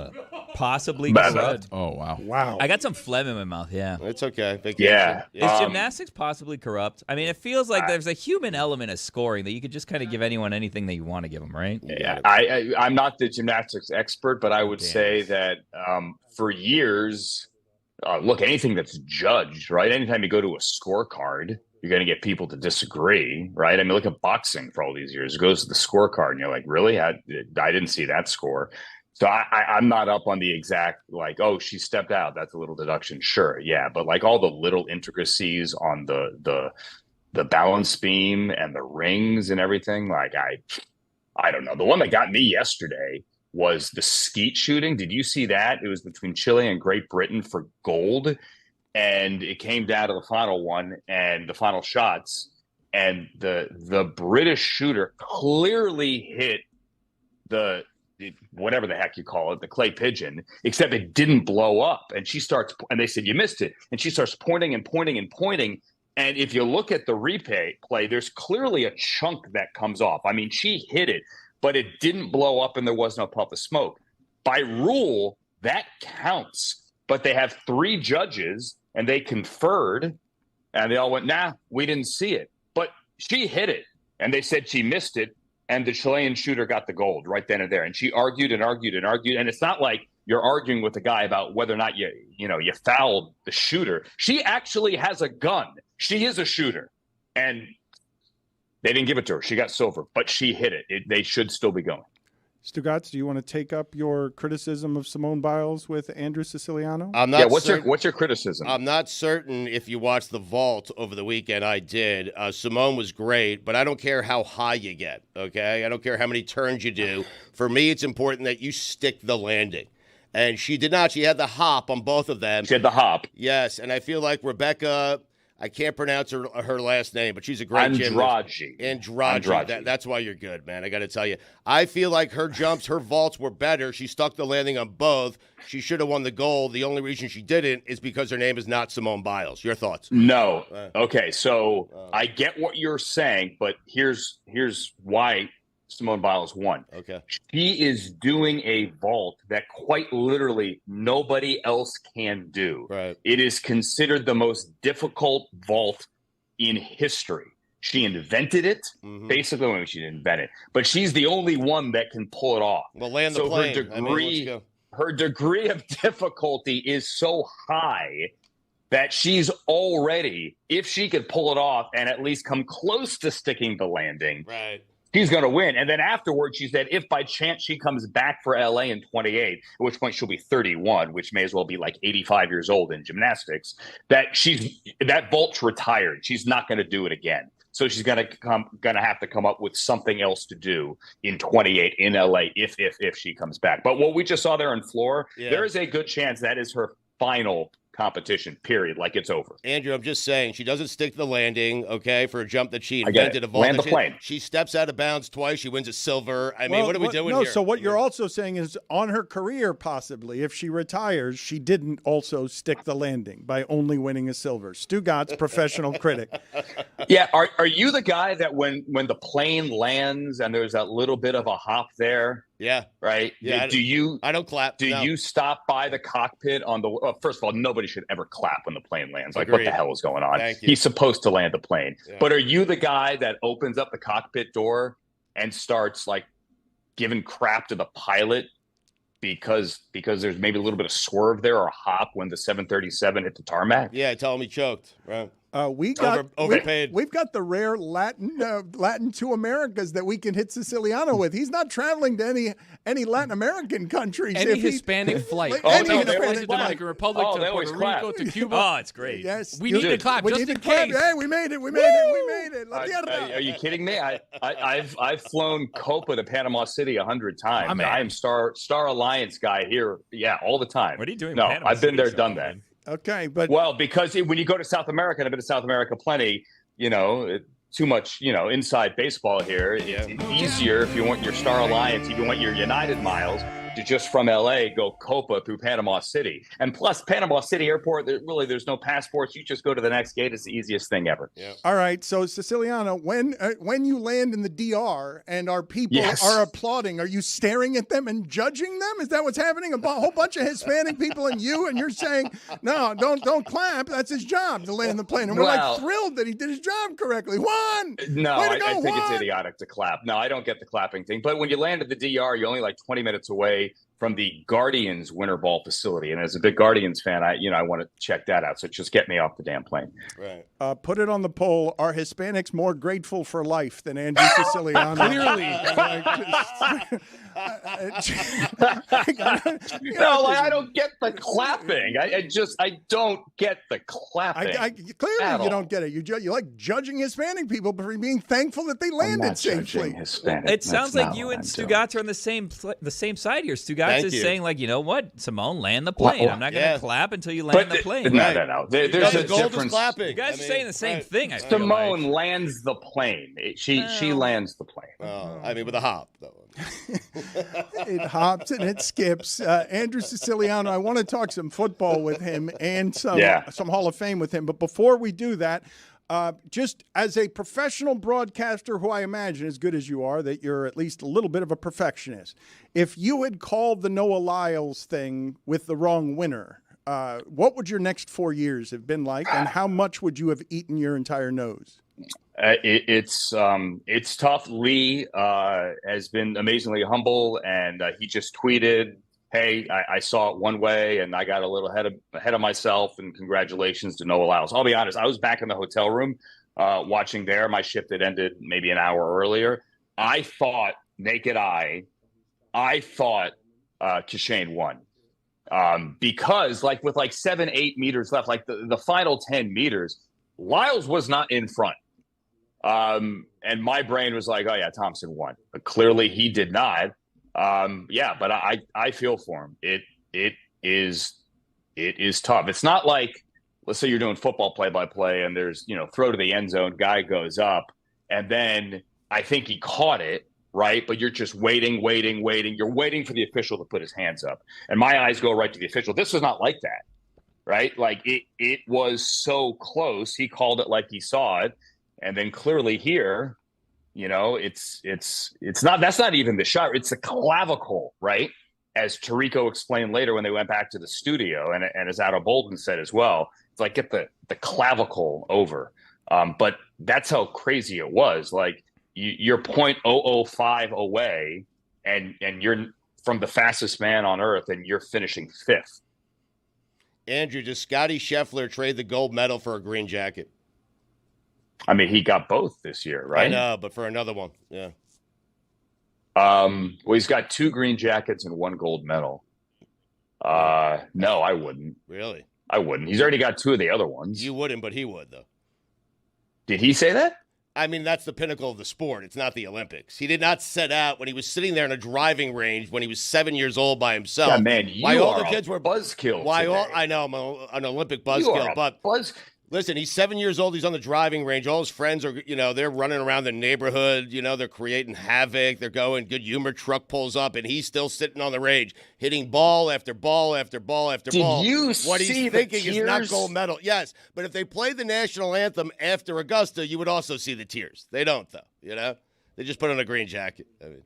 corrupt? Oh, wow. Wow. I got some phlegm in my mouth, yeah. It's okay. Vacation. Yeah. Is gymnastics possibly corrupt? I mean, it feels like there's a human element of scoring that you could just kind of give anyone anything that you want to give them, right? Yeah. I'm not the gymnastics expert, but I would say that for years, look, anything that's judged, right? Anytime you go to a scorecard, you're going to get people to disagree, right? I mean, look at boxing for all these years. It goes to the scorecard, and you're like, really? I didn't see that score. So I'm not up on the exact, like, oh, she stepped out. That's a little deduction. Sure, yeah. But like all the little intricacies on the balance beam and the rings and everything, like I don't know. The one that got me yesterday was the skeet shooting. Did you see that? It was between Chile and Great Britain for gold, and it came down to the final one and the final shots, and the British shooter clearly hit the whatever the heck you call it, the clay pigeon, except it didn't blow up. And and they said, you missed it. And she starts pointing and pointing and pointing. And if you look at the replay, there's clearly a chunk that comes off. I mean, she hit it, but it didn't blow up and there was no puff of smoke. By rule, that counts. But they have 3 judges and they conferred and they all went, nah, we didn't see it. But she hit it and they said she missed it. And the Chilean shooter got the gold right then and there. And she argued and argued and argued. And it's not like you're arguing with the guy about whether or not you fouled the shooter. She actually has a gun. She is a shooter. And they didn't give it to her. She got silver, but she hit it. They should still be going. Stugotz, do you want to take up your criticism of Simone Biles with Andrew Siciliano? I'm not. What's your criticism? I'm not certain if you watched the vault over the weekend. I did. Simone was great, but I don't care how high you get. Okay, I don't care how many turns you do. For me, it's important that you stick the landing. And she did not. She had the hop on both of them. She had the hop. Yes, and I feel like Rebecca. I can't pronounce her last name, but she's a great gymnast. Andrade. That's why you're good, man. I got to tell you. I feel like her jumps, her vaults were better. She stuck the landing on both. She should have won the gold. The only reason she didn't is because her name is not Simone Biles. Your thoughts? No. Okay, so I get what you're saying, but here's why Simone Biles won. Okay. She is doing a vault that quite literally nobody else can do. Right. It is considered the most difficult vault in history. She invented it. Mm-hmm. Basically, well, she didn't invent it, but she's the only one that can pull it off. Well, land the plane. Her degree of difficulty is so high that she's already, if she could pull it off and at least come close to sticking the landing, right, she's going to win. And then afterwards, she said, if by chance she comes back for LA in 28, at which point she'll be 31, which may as well be like 85 years old in gymnastics, that vault's retired. She's not going to do it again. So she's going to have to come up with something else to do in 28 in LA if she comes back. But what we just saw there on floor, there is a good chance that is her final competition, period. Like, it's over. Andrew, I'm just saying, she doesn't stick the landing, okay, for a jump that she invented. Land the plane. She steps out of bounds twice. She wins a silver. I mean, what are we doing here? So what you're also saying is on her career, possibly, if she retires, she didn't also stick the landing by only winning a silver. Stugotz, professional critic. Yeah, are you the guy that when the plane lands and there's that little bit of a hop there? Yeah. Right? Yeah. I don't clap. Do you stop by the cockpit on the first of all, nobody should ever clap when the plane lands. Like, Agreed. what the hell is going on? Thank you. He's supposed to land the plane. Yeah. But are you the guy that opens up the cockpit door and starts like giving crap to the pilot because there's maybe a little bit of swerve there or a hop when the 737 hit the tarmac? Yeah, tell him he choked. Right. We got overpaid. We've got the rare Latin two Americas that we can hit Siciliano with. He's not traveling to any Latin American countries. Any Hispanic flight. Any Hispanic Dominican Republic to Puerto Rico to Cuba. Oh, it's great. Yes, we need to clap just in case. Hey, we made it. We made it. Are you kidding me? I've flown Copa to Panama City 100 times. I am Star Alliance guy here. Yeah, all the time. What are you doing? No, Panama I've been there, City, done that. Okay, but because when you go to South America, and I've been to South America plenty, too much, inside baseball here. It's easier if you want your Star Alliance, if you want your United miles. to just from LA go Copa through Panama City. And plus Panama City Airport, there's no passports. You just go to the next gate. It's the easiest thing ever. Yeah. All right. So Siciliano, when you land in the DR and our people Yes. are applauding, are you staring at them and judging them? Is that what's happening? A whole bunch of Hispanic people and you're saying, no, don't clap. That's his job to land the plane. And we're like thrilled that he did his job correctly. One. No, Way to I go, think it's Juan. idiotic to clap. No, I don't get the clapping thing. But when you land at the DR, you're only like 20 minutes away from the Guardians Winter Ball facility. And as a big Guardians fan, I want to check that out. So just get me off the damn plane. Right. Put it on the poll. Are Hispanics more grateful for life than Andrew Siciliano? Clearly. I don't get the clapping. I don't get the clapping. Clearly, you don't get it. You like judging Hispanic people for being thankful that they landed safely. It sounds like you and Stugotz are on the same side here. Stugotz is saying, like, you know what, Simone, land the plane. I'm not going to clap until you land the plane. No. There's a difference. You guys are saying the same thing. I feel Simone like. lands the plane. She lands the plane. With a hop, though. It hops and it skips. Andrew Siciliano, I want to talk some football with him and some Hall of Fame with him. But before we do that, just as a professional broadcaster who I imagine, as good as you are, that you're at least a little bit of a perfectionist, if you had called the Noah Lyles thing with the wrong winner, what would your next 4 years have been like, and how much would you have eaten your entire nose? It's tough. Lee has been amazingly humble, and he just tweeted, "Hey, I saw it one way, and I got a little ahead of myself, and congratulations to Noah Lyles." I'll be honest, I was back in the hotel room watching there. My shift had ended maybe an hour earlier. I thought, naked eye, Chisholm won. Because with 7-8 meters left, like the final 10 meters, Lyles was not in front. And my brain was like, oh yeah, Thompson won. But clearly he did not. But I feel for him. It is tough. It's not like, let's say you're doing football play-by-play and there's, throw to the end zone, guy goes up, and then I think he caught it, right? But you're just waiting. You're waiting for the official to put his hands up. And my eyes go right to the official. This was not like that, right? Like it was so close. He called it like he saw it. And then clearly here, it's not, that's not even the shot. It's the clavicle, right? As Tirico explained later when they went back to the studio, and as Otto Bolden said as well, it's like get the clavicle over. But that's how crazy it was. Like you're 0.005 away, and you're from the fastest man on earth, and you're finishing fifth. Andrew, does Scotty Scheffler trade the gold medal for a green jacket? I mean, he got both this year, right? I know, but for another one, yeah. Well, he's got 2 green jackets and 1 gold medal. No, I wouldn't. Really? I wouldn't. He's already got 2 of the other ones. You wouldn't, but he would, though. Did he say that? I mean, that's the pinnacle of the sport. It's not the Olympics. He did not set out when he was sitting there in a driving range when he was 7 years old by himself. Yeah, man, you why are all the kids were buzzkill. I know I'm an Olympic buzzkill, but listen, he's 7 years old. He's on the driving range. All his friends are, they're running around the neighborhood. They're creating havoc. They're going. Good humor truck pulls up, and he's still sitting on the range, hitting ball after ball after ball after ball. Did you what see he's the thinking tears? is not gold medal. Yes, but if they play the national anthem after Augusta, you would also see the tears. They don't, though. They just put on a green jacket. I mean,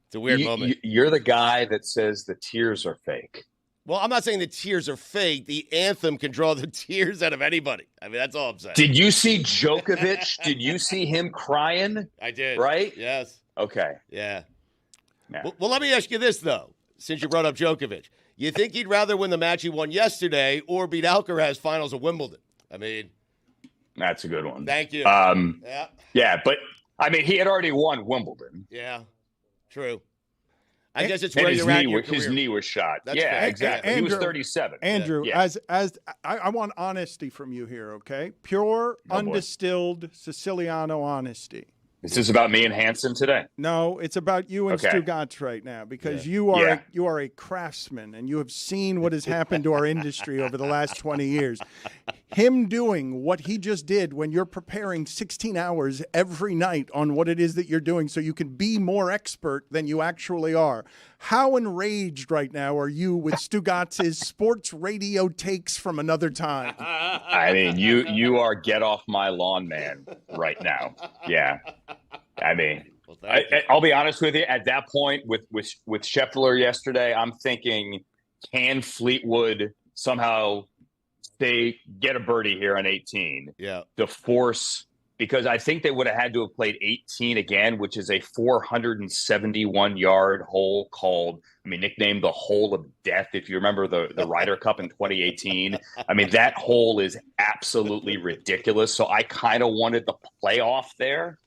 it's a weird moment. You're the guy that says the tears are fake. Well, I'm not saying the tears are fake. The anthem can draw the tears out of anybody. I mean, that's all I'm saying. Did you see Djokovic? Did you see him crying? I did. Right? Yes. Okay. Yeah. Yeah. Well, let me ask you this, though, since you brought up Djokovic. You think he'd rather win the match he won yesterday or beat Alcaraz finals of Wimbledon? I mean. That's a good one. Thank you. Yeah, but, I mean, he had already won Wimbledon. Yeah. True. I guess it's and where his you're at. His knee was shot. That's yeah, fair. exactly. Andrew, he was 37. Andrew, yeah. as I want honesty from you here, okay? Pure, undistilled Siciliano honesty. This is about me and Hanson today. No, it's about you and Stugotz right now because you are a craftsman and you have seen what has happened to our industry over the last 20 years. him doing what he just did when you're preparing 16 hours every night on what it is that you're doing so you can be more expert than you actually are. How enraged right now are you with Stugotz's sports radio takes from another time? I mean, you are get off my lawn, man, right now. Yeah. I mean, I'll be honest with you. At that point with Scheffler yesterday, I'm thinking, can Fleetwood somehow get a birdie here on 18? Yeah. To force, because I think they would have had to have played 18 again, which is a 471-yard hole nicknamed the Hole of Death. If you remember the Ryder Cup in 2018, I mean, that hole is absolutely ridiculous. So I kind of wanted the playoff there.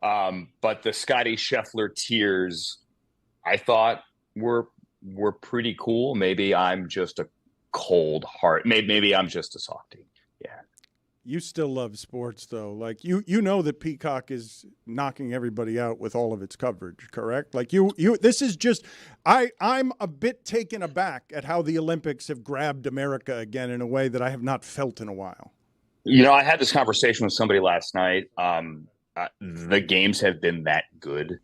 But the Scotty Scheffler tears, I thought were pretty cool. Maybe I'm just a cold heart. Maybe I'm just a softie. Yeah. You still love sports, though. Like you know that Peacock is knocking everybody out with all of its coverage, correct? Like this is just. I'm a bit taken aback at how the Olympics have grabbed America again in a way that I have not felt in a while. You know, I had this conversation with somebody last night. The games have been that good.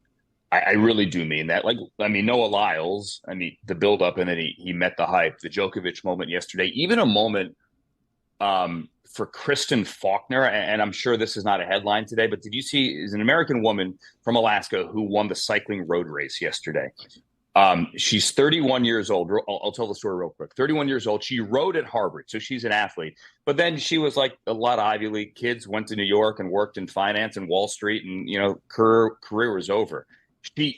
I really do mean that. Like, I mean, Noah Lyles, the build-up, and then he met the hype. The Djokovic moment yesterday, even a moment for Kristen Faulkner, and I'm sure this is not a headline today, but did you see, is an American woman from Alaska who won the cycling road race yesterday. She's 31 years old. I'll tell the story real quick. 31 years old. She rode at Harvard, so she's an athlete. But then she was like a lot of Ivy League kids, went to New York and worked in finance and Wall Street, and, career was over.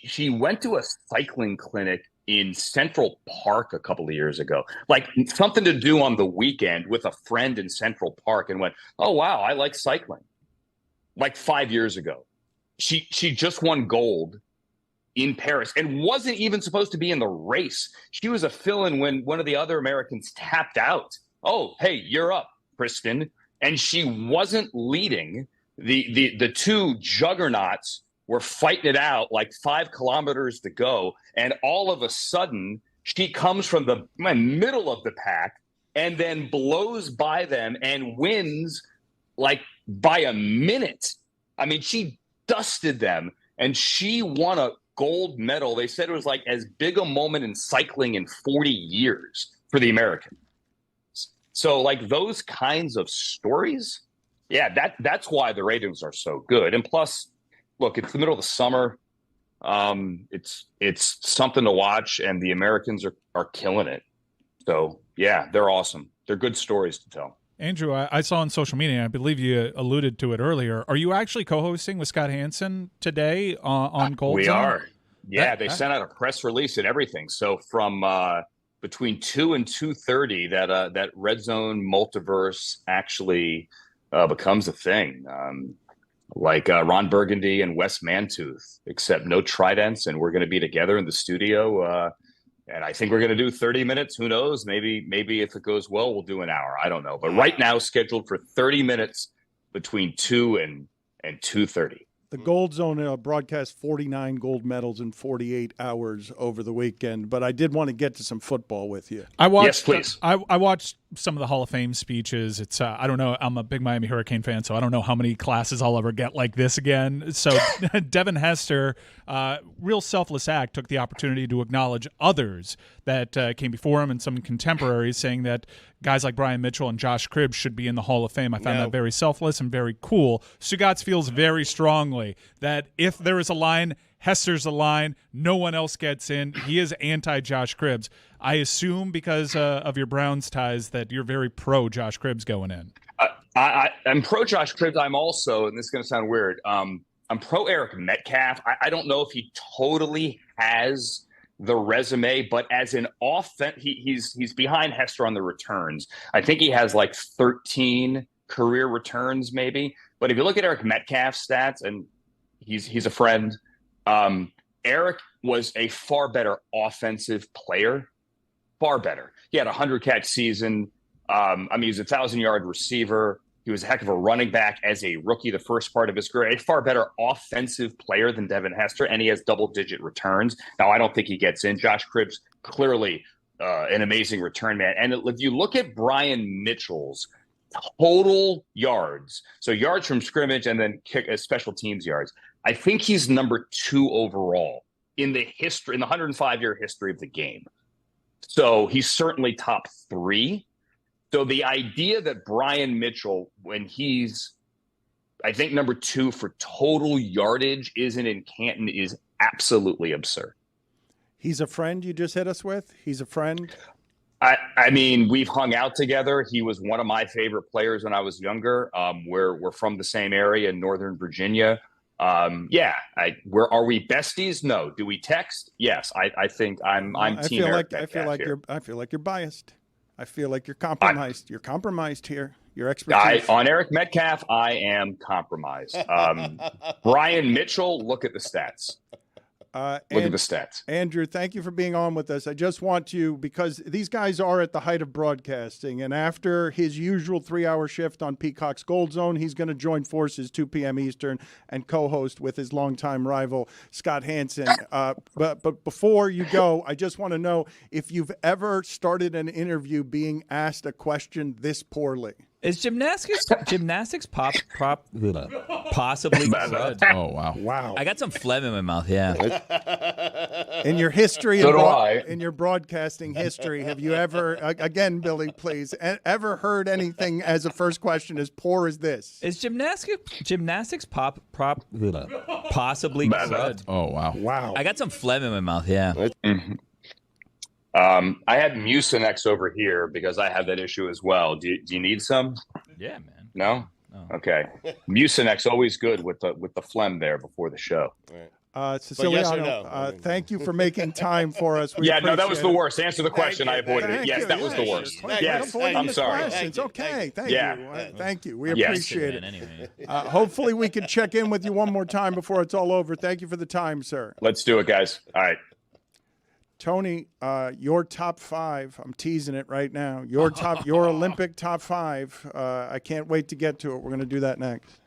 She went to a cycling clinic in Central Park a couple of years ago, like something to do on the weekend with a friend in Central Park, and went, oh, wow, I like cycling. Like 5 years ago. She just won gold in Paris and wasn't even supposed to be in the race. She was a fill-in when one of the other Americans tapped out. Oh, hey, you're up, Kristen. And she wasn't leading. The two juggernauts were fighting it out like 5 kilometers to go. And all of a sudden, she comes from the middle of the pack and then blows by them and wins like by a minute. I mean, she dusted them and she won a gold medal. They said it was like as big a moment in cycling in 40 years for the Americans. So like those kinds of stories, yeah, that's why the ratings are so good. And plus, look, it's the middle of the summer. It's something to watch, and the Americans are killing it. So yeah, they're awesome. They're good stories to tell. Andrew, I saw on social media, and I believe you alluded to it earlier. Are you actually co-hosting with Scott Hansen today on Gold We Zone? are. Yeah, they sent out a press release and everything. So from between 2 and 2:30, that Red Zone multiverse actually becomes a thing. Like Ron Burgundy and Wes Mantooth, except no tridents, and we're going to be together in the studio. And I think we're going to do 30 minutes. Who knows? Maybe if it goes well, we'll do an hour. I don't know. But right now, scheduled for 30 minutes between 2 and 2:30. The Gold Zone broadcast 49 gold medals in 48 hours over the weekend, but I did want to get to some football with you. Yes, please. I watched some of the Hall of Fame speeches. It's I don't know. I'm a big Miami Hurricane fan, so I don't know how many classes I'll ever get like this again. So Devin Hester, real selfless act, took the opportunity to acknowledge others that came before him and some contemporaries, saying that guys like Brian Mitchell and Josh Cribbs should be in the Hall of Fame. I found that very selfless and very cool. Stugotz feels very strongly that if there is a line, Hester's the line. No one else gets in. He is anti-Josh Cribbs. I assume because of your Browns ties that you're very pro-Josh Cribbs going in. I'm pro-Josh Cribbs. I'm also, and this is going to sound weird, I'm pro-Eric Metcalf. I don't know if he totally has the resume, but as an offense, he's behind Hester on the returns. I think he has like 13 career returns maybe. But if you look at Eric Metcalf's stats, and he's a friend, Eric was a far better offensive player, far better. He had a 100-catch season. He was a 1,000-yard receiver. He was a heck of a running back as a rookie the first part of his career. A far better offensive player than Devin Hester, and he has double-digit returns. Now, I don't think he gets in. Josh Cribbs, clearly an amazing return man. And if you look at Brian Mitchell's total yards, so yards from scrimmage and then special teams yards, I think he's number 2 overall in the 105-year history of the game. So he's certainly top 3. So the idea that Brian Mitchell, when he's, I think, number 2 for total yardage isn't in Canton is absolutely absurd. He's a friend you just hit us with? He's a friend? I mean, we've hung out together. He was one of my favorite players when I was younger. We're from the same area in Northern Virginia. Are we besties? No. Do we text? Yes. I think I'm team Eric Metcalf here. I feel like you're biased. I feel like you're compromised. You're compromised here. Your expertise. On Eric Metcalf, I am compromised. Brian Mitchell, look at the stats. Look at the stats. Andrew, thank you for being on with us. I just want to, because these guys are at the height of broadcasting, and after his usual 3-hour shift on Peacock's Gold Zone, he's going to join forces 2 p.m. Eastern and co-host with his longtime rival, Scott Hansen. But before you go, I just want to know if you've ever started an interview being asked a question this poorly. Is gymnastics possibly crud? Oh, wow. Wow. I got some phlegm in my mouth, yeah. In your history, So in your broadcasting history, have you ever, again, Billy, please, ever heard anything as a first question as poor as this? Is gymnastics possibly crud? Oh, wow. Wow. I got some phlegm in my mouth, yeah. I had Mucinex over here because I have that issue as well. Do you need some? Yeah, man. No? Okay. Mucinex, always good with the phlegm there before the show. Siciliano, thank you for making time for us. That was the worst. Answer the question. I avoided it. Yes, that was the worst. Yes, I'm sorry. It's okay. Thank you. Thank you. We appreciate it. Anyway. Hopefully we can check in with you one more time before it's all over. Thank you for the time, sir. Let's do it, guys. All right. Tony, your top 5, I'm teasing it right now. Your Olympic top 5. I can't wait to get to it. We're going to do that next.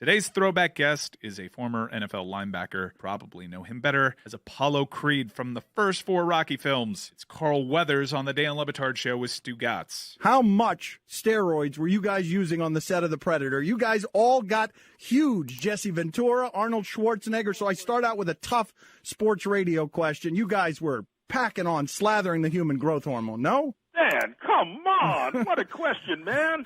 Today's throwback guest is a former NFL linebacker. Probably know him better as Apollo Creed from the first 4 Rocky films. It's Carl Weathers on the Dan Le Batard Show with Stugotz. How much steroids were you guys using on the set of The Predator? You guys all got huge. Jesse Ventura, Arnold Schwarzenegger. So I start out with a tough sports radio question. You guys were packing on, slathering the human growth hormone, no? Dan, come on. What a question, man.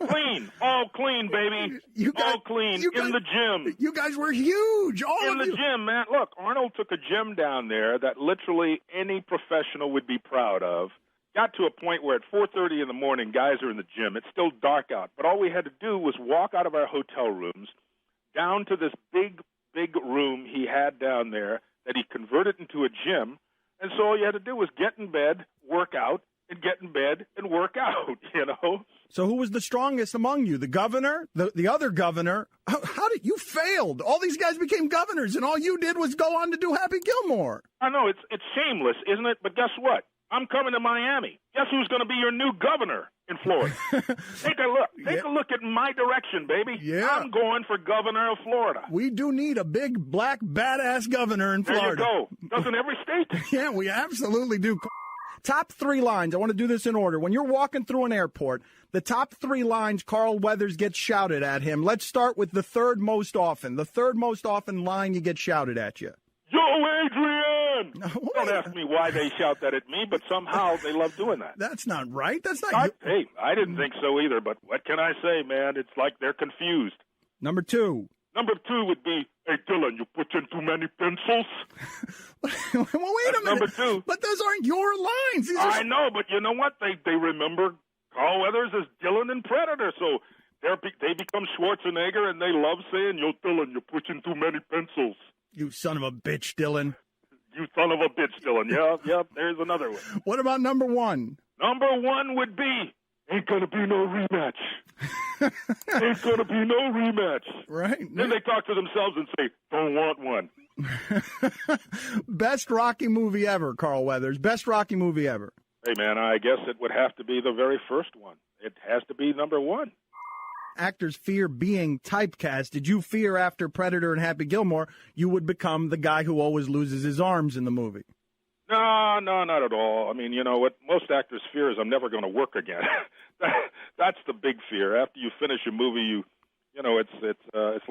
Clean. All clean, baby. All clean. In the gym. You guys were huge. In the gym, man. Look, Arnold took a gym down there that literally any professional would be proud of. Got to a point where at 4:30 in the morning, guys are in the gym. It's still dark out. But all we had to do was walk out of our hotel rooms down to this big, big room he had down there that he converted into a gym. And so all you had to do was get in bed, work out, and get in bed and work out, you know? So who was the strongest among you? The governor? The other governor? How did you failed? All these guys became governors, and all you did was go on to do Happy Gilmore. I know, it's shameless, isn't it? But guess what? I'm coming to Miami. Guess who's going to be your new governor in Florida? Take a look. Take a look at my direction, baby. Yeah. I'm going for governor of Florida. We do need a big, black, badass governor in Florida. There you go. Doesn't every state? Yeah, we absolutely do. Top 3 lines. I want to do this in order. When you're walking through an airport, the top 3 lines Carl Weathers gets shouted at him. Let's start with the third most often. The third most often line you get shouted at you. Yo, Adrian! Don't ask me why they shout that at me, but somehow they love doing that. That's not right. That's not. Hey, I didn't think so either, but what can I say, man? It's like they're confused. Number 2. Number 2 would be, hey, Dylan, you put in too many pencils. Well, wait a minute. Number 2. But those aren't your lines. I know, but you know what? They remember Carl Weathers as Dylan in Predator, so they become Schwarzenegger, and they love saying, yo, Dylan, you put in too many pencils. You son of a bitch, Dylan. You son of a bitch, Dylan. Yeah, there's another one. What about number 1? Number 1 would be, ain't gonna be no rematch. Ain't gonna be no rematch. Right. Then they talk to themselves and say, don't want one. Best Rocky movie ever, Carl Weathers. Best Rocky movie ever. Hey, man, I guess it would have to be the very first one. It has to be number 1. Actors fear being typecast. Did you fear after Predator and Happy Gilmore you would become the guy who always loses his arms in the movie? No, not at all. I mean, you know what most actors fear is I'm never going to work again. That's the big fear. After you finish a movie, you know, it's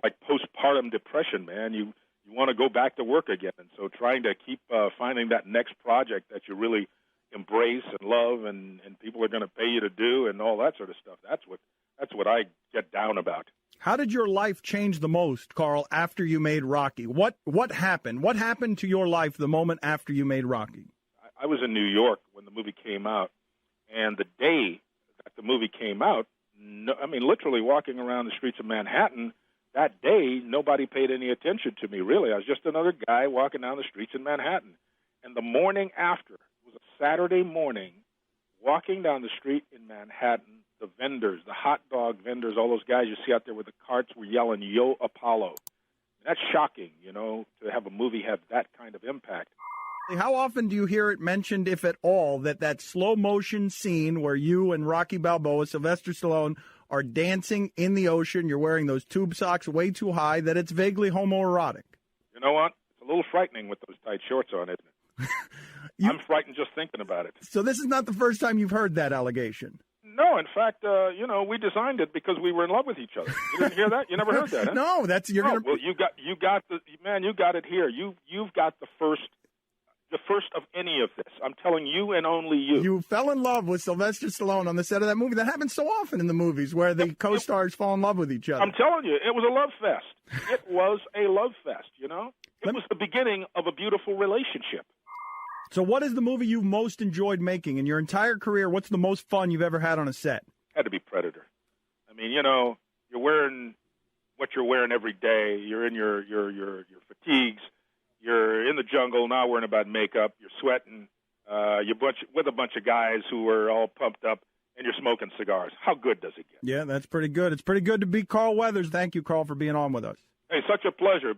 like postpartum depression, man. You want to go back to work again, and so trying to keep finding that next project that you really embrace and love, and people are going to pay you to do, and all that sort of stuff. That's what I get down about. How did your life change the most, Carl, after you made Rocky? What happened? What happened to your life the moment after you made Rocky? I was in New York when the movie came out, and the day that the movie came out, literally walking around the streets of Manhattan, that day, nobody paid any attention to me, really. I was just another guy walking down the streets in Manhattan. And the morning after, it was a Saturday morning, walking down the street in Manhattan, the vendors, the hot dog vendors, all those guys you see out there with the carts were yelling, "Yo, Apollo." And that's shocking, you know, to have a movie have that kind of impact. How often do you hear it mentioned, if at all, that slow motion scene where you and Rocky Balboa, Sylvester Stallone, are dancing in the ocean, you're wearing those tube socks way too high, that it's vaguely homoerotic? You know what? It's a little frightening with those tight shorts on, isn't it? I'm frightened just thinking about it. So this is not the first time you've heard that allegation? No, in fact, we designed it because we were in love with each other. You didn't hear that? You never heard that, huh? No, that's Well, you got it here. You've got the first of any of this. I'm telling you, and only you. You fell in love with Sylvester Stallone on the set of that movie. That happens so often in the movies where the co-stars fall in love with each other. I'm telling you, it was a love fest. It was a love fest. You know, it was the beginning of a beautiful relationship. So what is the movie you've most enjoyed making in your entire career? What's the most fun you've ever had on a set? Had to be Predator. I mean, you know, you're wearing what you're wearing every day. You're in your fatigues. You're in the jungle, not worrying about makeup. You're sweating. You're with a bunch of guys who are all pumped up, and you're smoking cigars. How good does it get? Yeah, that's pretty good. It's pretty good to be Carl Weathers. Thank you, Carl, for being on with us. Hey, such a pleasure.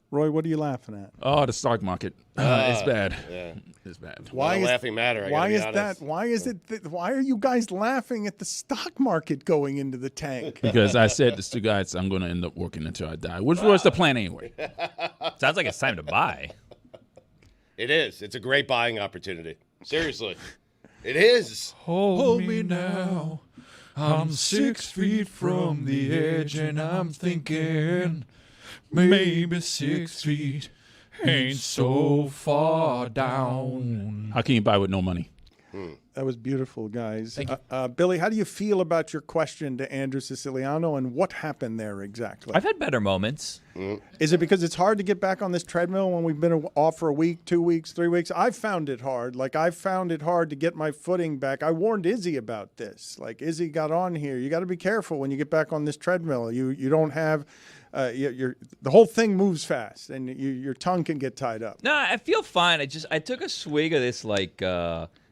Roy, what are you laughing at? Oh, the stock market. It's bad. Yeah. It's bad. Why Not a is laughing matter? I Why gotta be is honest. that? Why is it? Why are you guys laughing at the stock market going into the tank? Because I said to Stugotz, I'm going to end up working until I die, which was the plan anyway. Sounds like it's time to buy. It is. It's a great buying opportunity. Seriously. It is. Hold me now. I'm 6 feet from the edge, and I'm thinking maybe 6 feet ain't so far down. How can you buy with no money? That was beautiful, guys. Billy, how do you feel about your question to Andrew Siciliano, and what happened there exactly? I've had better moments. Is it because it's hard to get back on this treadmill when we've been off for a week, 2 weeks, 3 weeks? I've found it hard. Like, I found it hard to get my footing back. I warned Izzy about this. Like, Izzy got on here. You got to be careful when you get back on this treadmill. You don't have the whole thing moves fast, and your tongue can get tied up. No, I feel fine. I took a swig of this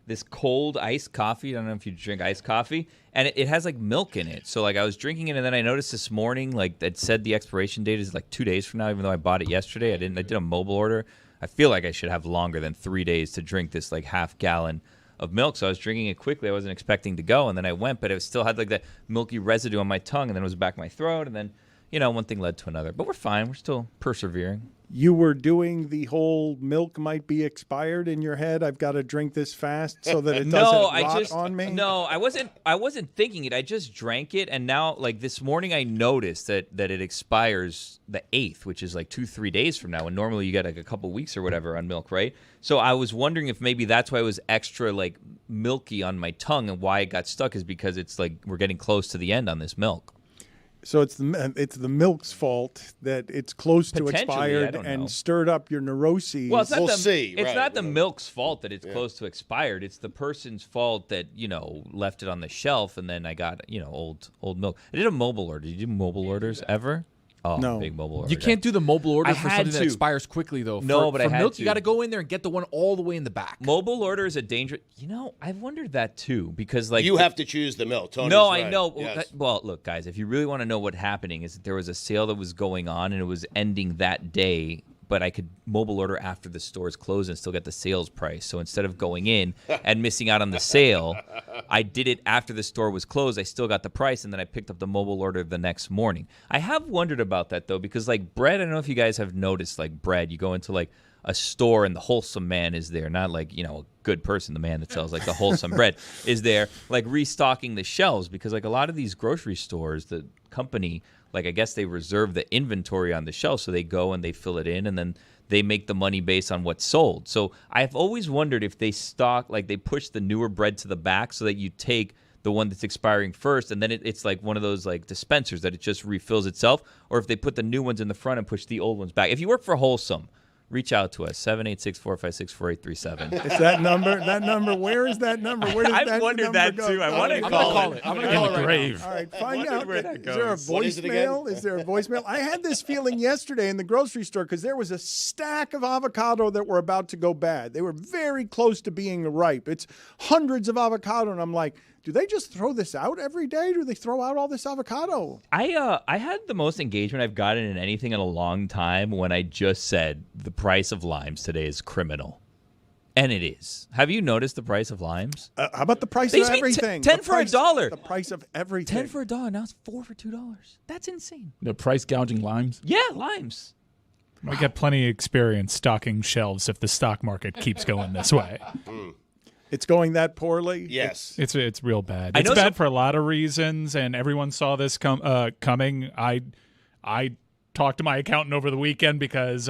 this cold iced coffee. I don't know if you drink iced coffee, and it has like milk in it. So like I was drinking it, and then I noticed this morning like it said the expiration date is like 2 days from now, even though I bought it yesterday. I did a mobile order. I feel like I should have longer than 3 days to drink this like half gallon of milk. So I was drinking it quickly. I wasn't expecting to go, and then I went, but it still had like that milky residue on my tongue, and then it was back in my throat, and then one thing led to another. But we're fine. We're still persevering. You were doing the whole milk might be expired in your head. I've got to drink this fast so that it doesn't rot on me. No, I wasn't thinking it. I just drank it, and now like this morning I noticed that it expires the 8th, which is like 2-3 days from now. And normally you get like a couple weeks or whatever on milk, right? So I was wondering if maybe that's why it was extra like milky on my tongue, and why it got stuck is because it's like we're getting close to the end on this milk. So it's the milk's fault that it's close to expired and stirred up your neuroses. Well, it's not the milk's fault that it's close to expired. It's the person's fault that left it on the shelf, and then I got old milk. I did a mobile order. Did you do mobile orders ever? Oh, no. Big mobile order. You can't do the mobile order for something that to. expires quickly, though. No, but for I had milk, to. you got to go in there and get the one all the way in the back. Mobile order is a dangerous. I've wondered that too, because like you have to choose the milk. Tony's no, right. I know. Yes. Well, look, guys, if you really want to know what's happening, is that there was a sale that was going on and it was ending that day. But I could mobile order after the stores closed and still get the sales price. So instead of going in and missing out on the sale, I did it after the store was closed. I still got the price, and then I picked up the mobile order the next morning. I have wondered about that, though, because like bread, I don't know if you guys have noticed, like bread, you go into like a store and the wholesome man is there, not like, a good person, the man that sells like the wholesome bread is there, like restocking the shelves, because like a lot of these grocery stores, the company, like I guess they reserve the inventory on the shelf, so they go and they fill it in, and then they make the money based on what's sold. So I've always wondered if they stock, like they push the newer bread to the back so that you take the one that's expiring first, and then it's like one of those like dispensers that it just refills itself, or if they put the new ones in the front and push the old ones back. If you work for Wholesome, reach out to us, 786-456-4837. It's that number. That number. Where is that number? Where does I've that wondered number that go? too. I want to call it. I'm going to call it right now. All right, find out. where that Is there a goes. What is it voicemail? Is there a voicemail? I had this feeling yesterday in the grocery store because there was a stack of avocado that were about to go bad. They were very close to being ripe. It's hundreds of avocado, and I'm like, do they just throw this out every day? Do they throw out all this avocado? I had the most engagement I've gotten in anything in a long time when I just said the price of limes today is criminal. And it is. Have you noticed the price of limes? How about the price They of used to be everything? 10 The for price- $1. The price of everything. 10 for $1. Now it's 4 for $2. That's insane. The price gouging limes? Yeah, limes. I get plenty of experience stocking shelves if the stock market keeps going this way. It's going that poorly? Yes. It's real bad. I It's know bad for a lot of reasons, and everyone saw this coming. I talked to my accountant over the weekend because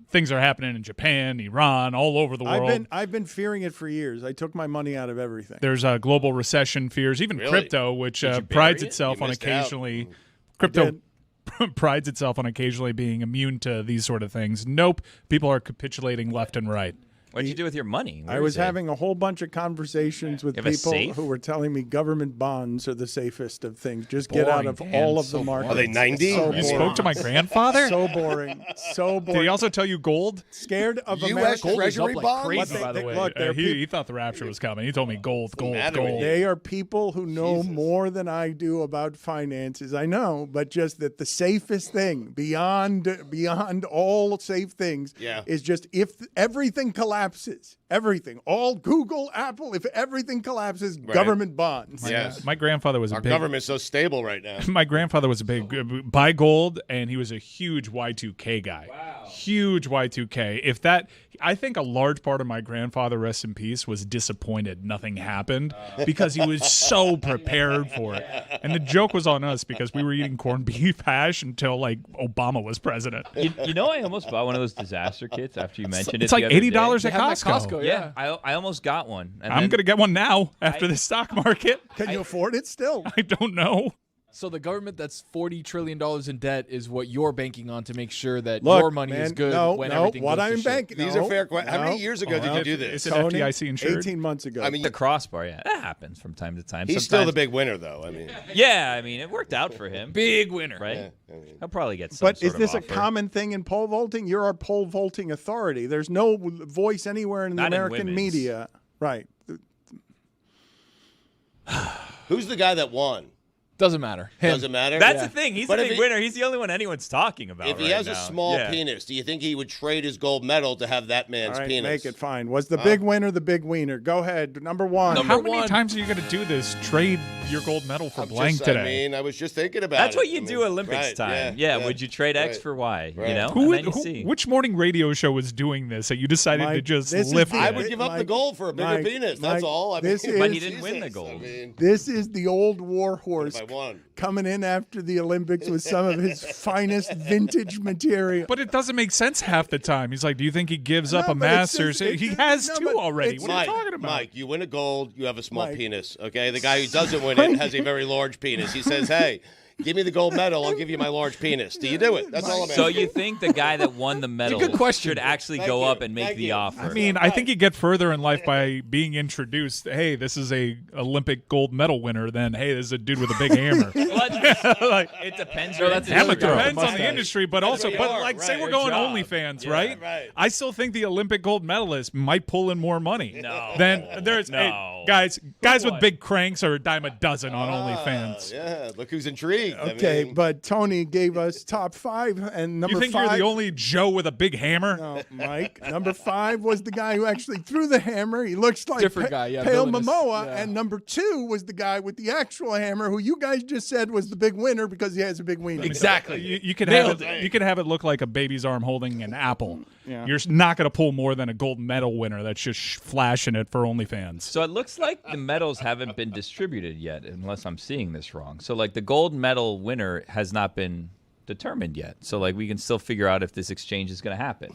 things are happening in Japan, Iran, all over the world. I've been fearing it for years. I took my money out of everything. There's global recession fears, even Really? crypto, which Did you prides bury it? itself You on missed out. occasionally. Crypto prides itself on occasionally being immune to these sort of things. Nope, people are capitulating left and right. What'd you do with your money? I was having a whole bunch of conversations with You have a people safe? who were telling me government bonds are the safest of things. Just get out of Boring, all Dan. of the So markets. Are they 90? So You boring. Spoke to my grandfather. So boring. So boring. Did he also tell you gold? Scared of U.S. America. Treasury like bonds? crazy, What by the way. Look, there are He thought the rapture was coming. He told me gold. matter with you? They are people who know more than I do about finances. I know, but just that the safest thing beyond all safe things is just if everything collapses, everything, all Google, Apple, if everything collapses, government bonds. Yes. My grandfather was Our a big. government's so stable right now. My grandfather was a big buy gold, and he was a huge Y2K guy. Wow. Huge Y2K. I think a large part of my grandfather, rest in peace, was disappointed nothing happened because he was so prepared for it. And the joke was on us because we were eating corned beef hash until like Obama was president. You know, I almost bought one of those disaster kits after you mentioned it. It's like the other day. $80 at They have them Costco. at Costco, Yeah, I almost got one. And I'm then going to get one now after the stock market. Can you afford it still? I don't know. So the government that's $40 trillion in debt is what you're banking on to make sure that Look, your money is good when everything what goes to I'm shit. banking. These are fair questions. How many years ago did you do this? Is it FDIC insured? 18 months ago. I mean, the crossbar, yeah, that happens from time to time. he's still the big winner, though. I mean, Yeah, I mean, it worked out for him. Big winner. Right? He'll probably get some but sort is this of a offer. common thing in pole vaulting? You're our pole vaulting authority. There's no voice anywhere in the Not in American women's. media. Right. who's the guy that won? Doesn't matter. Him. Doesn't matter. That's the thing. He's But a if big he- winner. He's the only one anyone's talking about. If he right has now. a small Yeah. penis, do you think he would trade his gold medal to have that man's All right, penis? make it fine. Was the big winner the big wiener? Go ahead. Number one. How many times are you going to do this? Trade your gold medal for blank today. I mean, I was just thinking about That's it. what you I do mean, Olympics right, time. Yeah, Would you trade X right. for Y? Right. You know? And then you see. Which morning radio show was doing this that you decided to Mike, just this is lift the- it? I would give up the Mike, gold for a bigger Mike, penis. That's Mike, all. I this mean, But he is- didn't win the Jesus, gold. I mean, This is the old war horse if I won. coming in after the Olympics with some of his finest vintage material. But it doesn't make sense half the time. He's like, do you think he gives up No, a but it's Masters? just- He it's- has no, two but already. it's- What are you talking about? Mike, you win a gold, you have a small Mike. penis. Okay, the guy who doesn't win it has a very large penis. He says, "Hey, give me the gold medal. I'll give you my large penis." Do you do it? That's all I'm asking. So you think the guy that won the medal good question. should actually Thank go you. up and make Thank the you. offer? I mean, I think you get further in life by being introduced. Hey, this is a Olympic gold medal winner. Than hey, this is a dude with a big hammer. Like, it depends. on that's the really industry. good. Depends on the Mustache. industry, but also, where but you are, like, say right. we're Good going job. OnlyFans, Yeah, right? right. I still think the Olympic gold medalist might pull in more money. No. Then there's No. hey, guys with what? big cranks are a dime a dozen on OnlyFans. Yeah, look who's intrigued. Okay, I mean, but Tony gave us top 5, and number You think 5. you're the only Joe with a big hammer? No, Mike. Number 5 was the guy who actually threw the hammer. He looks like Different guy, yeah, Pale villainous, Momoa. yeah. And number 2 was the guy with the actual hammer, who you guys just said was the big winner because he has a big wiener. Exactly. You could Nailed have it. You could have it look like a baby's arm holding an apple. Yeah. You're not going to pull more than a gold medal winner that's just flashing it for OnlyFans. So it looks like the medals haven't been distributed yet, unless I'm seeing this wrong. So like the gold medal winner has not been determined yet. So like we can still figure out if this exchange is going to happen.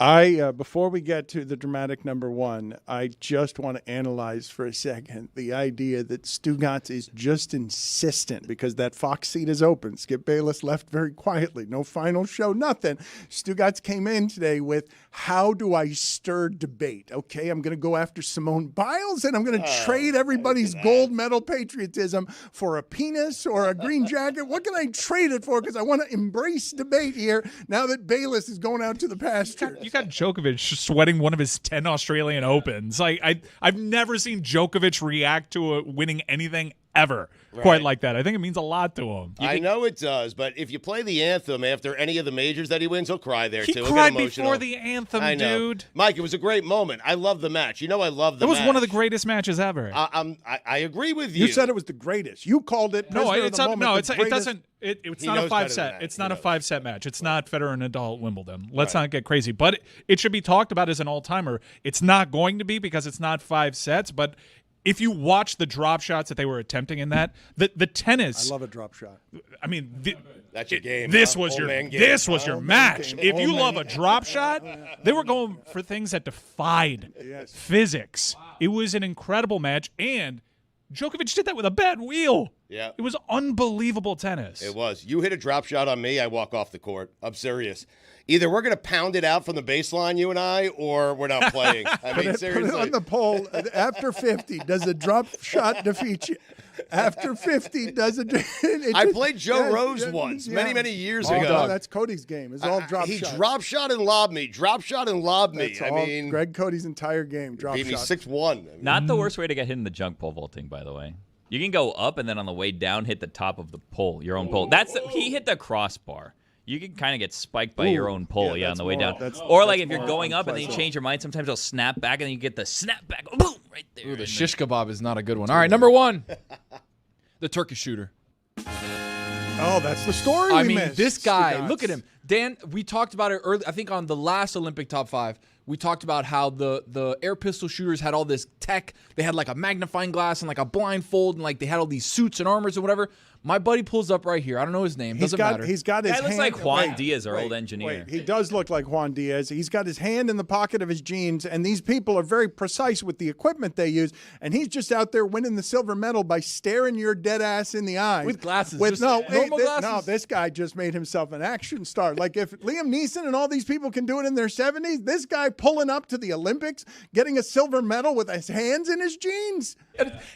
Before we get to the dramatic number 1, I just want to analyze for a second the idea that Stugotz is just insistent because that Fox seat is open. Skip Bayless left very quietly. No final show, nothing. Stugotz came in today with, how do I stir debate? Okay, I'm going to go after Simone Biles and I'm going to trade everybody's gold medal patriotism for a penis or a green jacket. What can I trade it for? Because I want to embrace debate here now that Bayless is going out to the pasture. You got Djokovic sweating one of his 10 Australian Opens. Like I've never seen Djokovic react to winning anything ever quite like that. I think it means a lot to him. I know it does, but if you play the anthem after any of the majors that he wins, he'll cry there He too. He'll cried get emotional. before the anthem, I know. dude. Mike, it was a great moment. I love the match. You know I love the It was match. one of the greatest matches ever. I agree with you. You said it was the greatest. You called it. No, prisoner of it's the not, moment, no, the it's it greatest. doesn't. It's He not a knows better five than set. that. It's He not a knows. 5-set match. It's not Federer and Nadal at Wimbledon. Let's not get crazy, but it should be talked about as an all timer. It's not going to be because it's not 5 sets, but. If you watch the drop shots that they were attempting in that, the tennis. I love a drop shot. I mean, That's your game. This huh? was Old your man game. this was your Old man match. game. If you Old love man a drop shot, they were going for things that defied physics. It was an incredible match, and Djokovic did that with a bad wheel. Yeah. It was unbelievable tennis. It was. You hit a drop shot on me, I walk off the court. I'm serious. Either we're going to pound it out from the baseline, you and I, or we're not playing. I mean, seriously. Put it on the poll. After 50, does a drop shot defeat you? After 50, does it? I played Joe Rose once, many years ago. No, that's Cody's game. It's all drop he shots. He drop shot and lobbed me. Drop shot and lobbed me. That's all Greg Cody's entire game. Drop beat me shot. 6-1. Not the worst way to get hit in the junk pole vaulting, by the way. You can go up and then on the way down hit the top of the pole, your own pole. He hit the crossbar. You can kind of get spiked by your own pole, on the way down. Or like if you're going up and then you change your mind, sometimes it'll snap back and then you get the snap back, boom, right there. Ooh, the shish kebab is not a good one. All right, number 1, the Turkish shooter. Oh, that's the story. I mean, this guy, look at him. Dan, we talked about it early, I think on the last Olympic Top 5. We talked about how the air pistol shooters had all this tech. They had like a magnifying glass and like a blindfold and like they had all these suits and armors and whatever. My buddy pulls up right here. I don't know his name. Doesn't matter. He's got his Guy looks hand. like Juan Diaz, our old engineer. He does look like Juan Diaz. He's got his hand in the pocket of his jeans, and these people are very precise with the equipment they use. And he's just out there winning the silver medal by staring your dead ass in the eyes with glasses. Normal glasses. No, this guy just made himself an action star. Like if Liam Neeson and all these people can do it in their 70s, this guy pulling up to the Olympics, getting a silver medal with his hands in his jeans.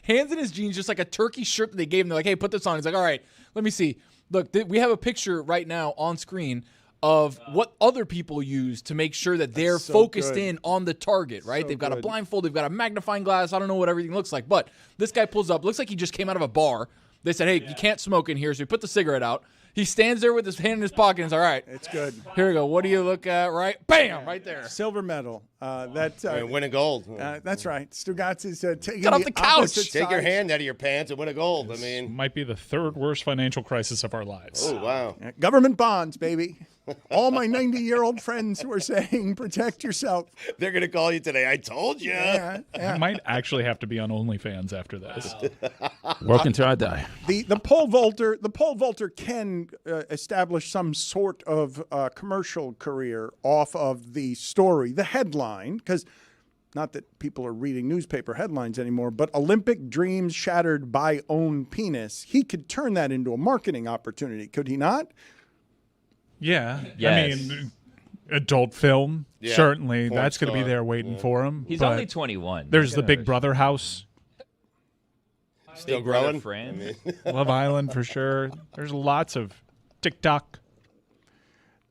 Hands in his jeans, just like a turkey shirt that they gave him. They're like, hey, put this on. He's like, all right, let me see. Look, we have a picture right now on screen of what other people use to make sure that they're focused in on the target, right? They've got a blindfold. They've got a magnifying glass. I don't know what everything looks like. But this guy pulls up. Looks like he just came out of a bar. They said, hey, you can't smoke in here. So he put the cigarette out. He stands there with his hand in his pocket and is all right. It's good. Here we go. What do you look at? Right? Bam! Right there. Silver medal. Winning gold. That's right. Stugotz is taking Get off the couch. Take your hand out of your pants and win a gold. I mean, might be the 3rd worst financial crisis of our lives. Oh, wow. Government bonds, baby. All my 90-year-old friends who are saying, protect yourself. They're going to call you today. I told you. Yeah. I might actually have to be on OnlyFans after this. Work until I die. The pole vaulter can establish some sort of commercial career off of the story, the headline, because not that people are reading newspaper headlines anymore, but Olympic dreams shattered by own penis. He could turn that into a marketing opportunity, could he not? Yeah. Yes. I mean, adult film, certainly. That's going to be there waiting for him. He's only 21. There's the Big Brother house. Still growing. Love Island for sure. There's lots of TikTok.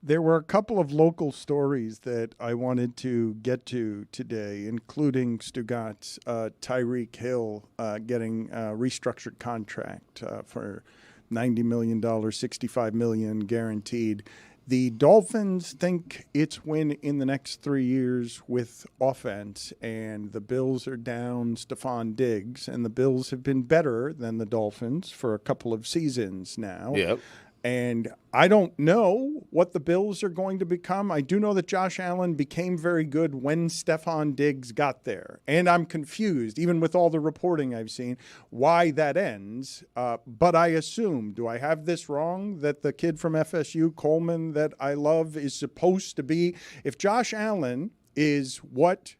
There were a couple of local stories that I wanted to get to today, including Stugotz, Tyreek Hill getting a restructured contract for $90 million, $65 million guaranteed. The Dolphins think it's win in the next 3 years with offense, and the Bills are down Stephon Diggs, and the Bills have been better than the Dolphins for a couple of seasons now. Yep. And I don't know what the Bills are going to become. I do know that Josh Allen became very good when Stephon Diggs got there. And I'm confused, even with all the reporting I've seen, why that ends. But I assume, do I have this wrong, that the kid from FSU, Coleman, that I love is supposed to be, if Josh Allen is what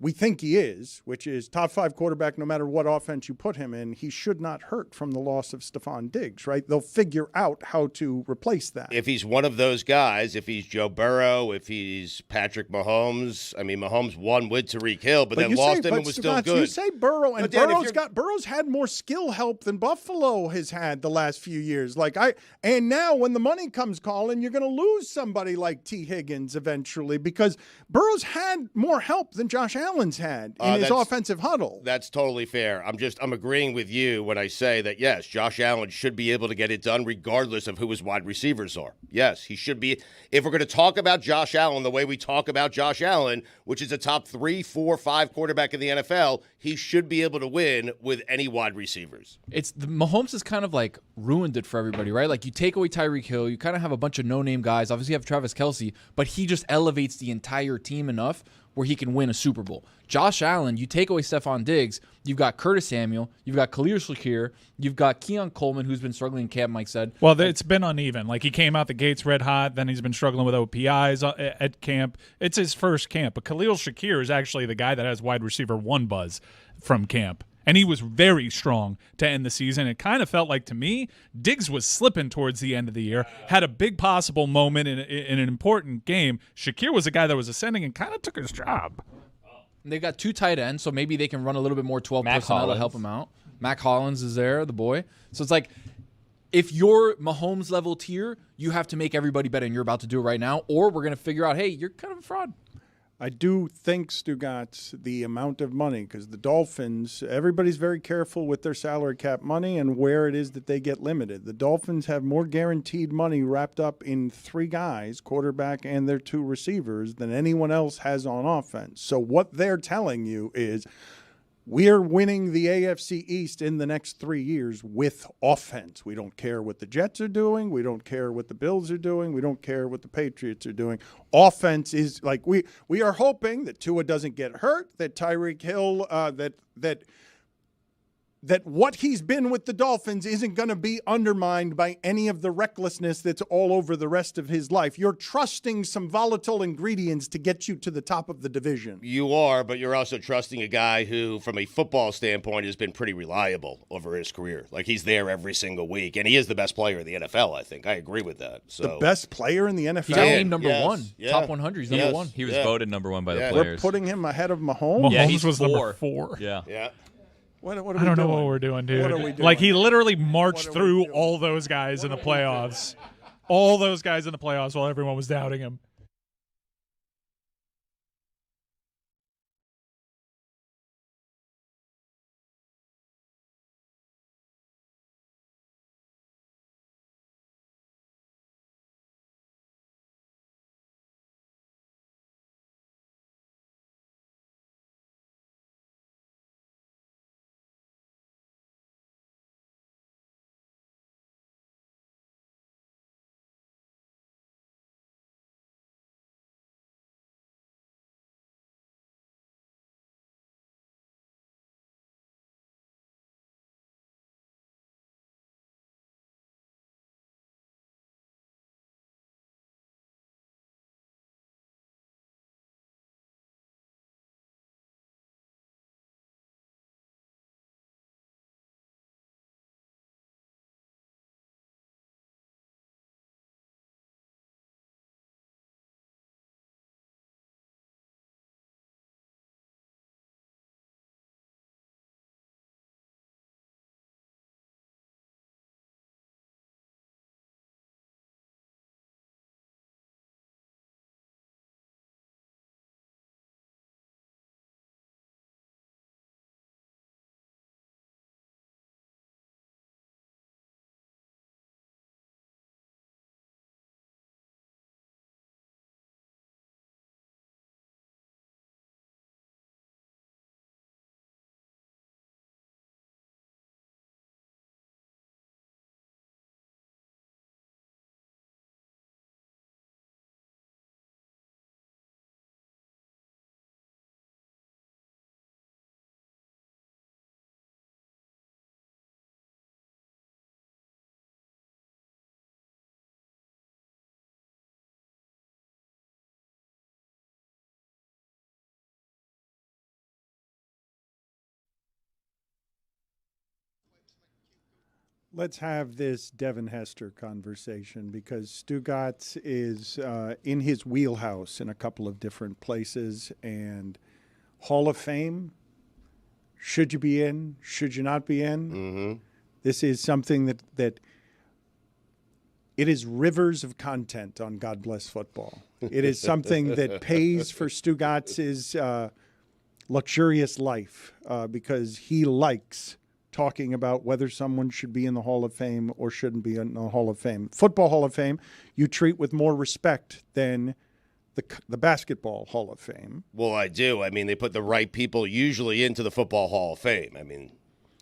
we think he is, which is top 5 quarterback no matter what offense you put him in, he should not hurt from the loss of Stephon Diggs, right? They'll figure out how to replace that. If he's one of those guys, if he's Joe Burrow, if he's Patrick Mahomes, I mean, Mahomes won with Tyreek Hill, but then lost him and was still good. You say Burrow, and Dan, Burrow's had more skill help than Buffalo has had the last few years. And now when the money comes calling, you're going to lose somebody like T. Higgins eventually because Burrow's had more help than Josh Allen's had in his offensive huddle. That's totally fair. I'm agreeing with you when I say that, yes, Josh Allen should be able to get it done regardless of who his wide receivers are. Yes, he should be. If we're going to talk about Josh Allen the way we talk about Josh Allen, which is a top 3, 4, 5 quarterback in the NFL, he should be able to win with any wide receivers. Mahomes has kind of like ruined it for everybody, right? Like you take away Tyreek Hill, you kind of have a bunch of no-name guys. Obviously you have Travis Kelce, but he just elevates the entire team enough where he can win a Super Bowl. Josh Allen, you take away Stephon Diggs, you've got Curtis Samuel, you've got Khalil Shakir, you've got Keon Coleman, who's been struggling in camp, Mike said. Well, it's been uneven. Like, he came out the gates red hot, then he's been struggling with OPIs at camp. It's his first camp. But Khalil Shakir is actually the guy that has wide receiver 1 buzz from camp. And he was very strong to end the season. It kind of felt like, to me, Diggs was slipping towards the end of the year, had a big possible moment in an important game. Shakir was a guy that was ascending and kind of took his job. And they've got 2 tight ends, so maybe they can run a little bit more 12 Mac personnel to Hollins. help him out. Mac Hollins is there, the boy. So it's like, if you're Mahomes level tier, you have to make everybody better, and you're about to do it right now, or we're going to figure out, hey, you're kind of a fraud. I do think, Stugotz, the amount of money, because the Dolphins, everybody's very careful with their salary cap money and where it is that they get limited. The Dolphins have more guaranteed money wrapped up in 3 guys, quarterback and their 2 receivers, than anyone else has on offense. So what they're telling you is, we're winning the AFC East in the next 3 years with offense. We don't care what the Jets are doing. We don't care what the Bills are doing. We don't care what the Patriots are doing. Offense is like we are hoping that Tua doesn't get hurt, that Tyreek Hill, that what he's been with the Dolphins isn't going to be undermined by any of the recklessness that's all over the rest of his life. You're trusting some volatile ingredients to get you to the top of the division. You are, but you're also trusting a guy who, from a football standpoint, has been pretty reliable over his career. Like, he's there every single week, and he is the best player in the NFL, I think. I agree with that. So The best player in the NFL? He's named number Yes. 1. Yeah. Top 100. He's number 1. He was voted number 1 by the We're players. putting him ahead of Mahomes? Yeah, Mahomes he's was 4. number 4. Yeah. Yeah. What are we I don't know doing? what we're doing, dude. What are we doing? Like, he literally marched through all those guys in the playoffs. All those guys in the playoffs while everyone was doubting him. Let's have this Devin Hester conversation, because Stugotz is in his wheelhouse in a couple of different places. And Hall of Fame, should you be in? Should you not be in? Mm-hmm. This is something that it is rivers of content on God Bless Football. It is something that pays for Stugotz's luxurious life because he likes talking about whether someone should be in the Hall of Fame or shouldn't be in the Hall of Fame. Football Hall of Fame, you treat with more respect than the Basketball Hall of Fame. Well, I do. I mean, they put the right people usually into the Football Hall of Fame. I mean,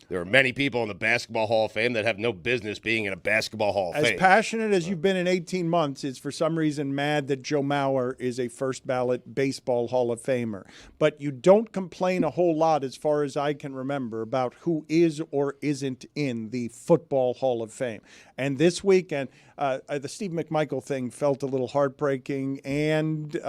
there are many people in the Basketball Hall of Fame that have no business being in a Basketball Hall of As Fame. passionate as you've been in 18 months is for some reason mad that Joe Mauer is a first ballot Baseball Hall of Famer. But you don't complain a whole lot, as far as I can remember, about who is or isn't in the Football Hall of Fame. And this weekend, the Steve McMichael thing felt a little heartbreaking and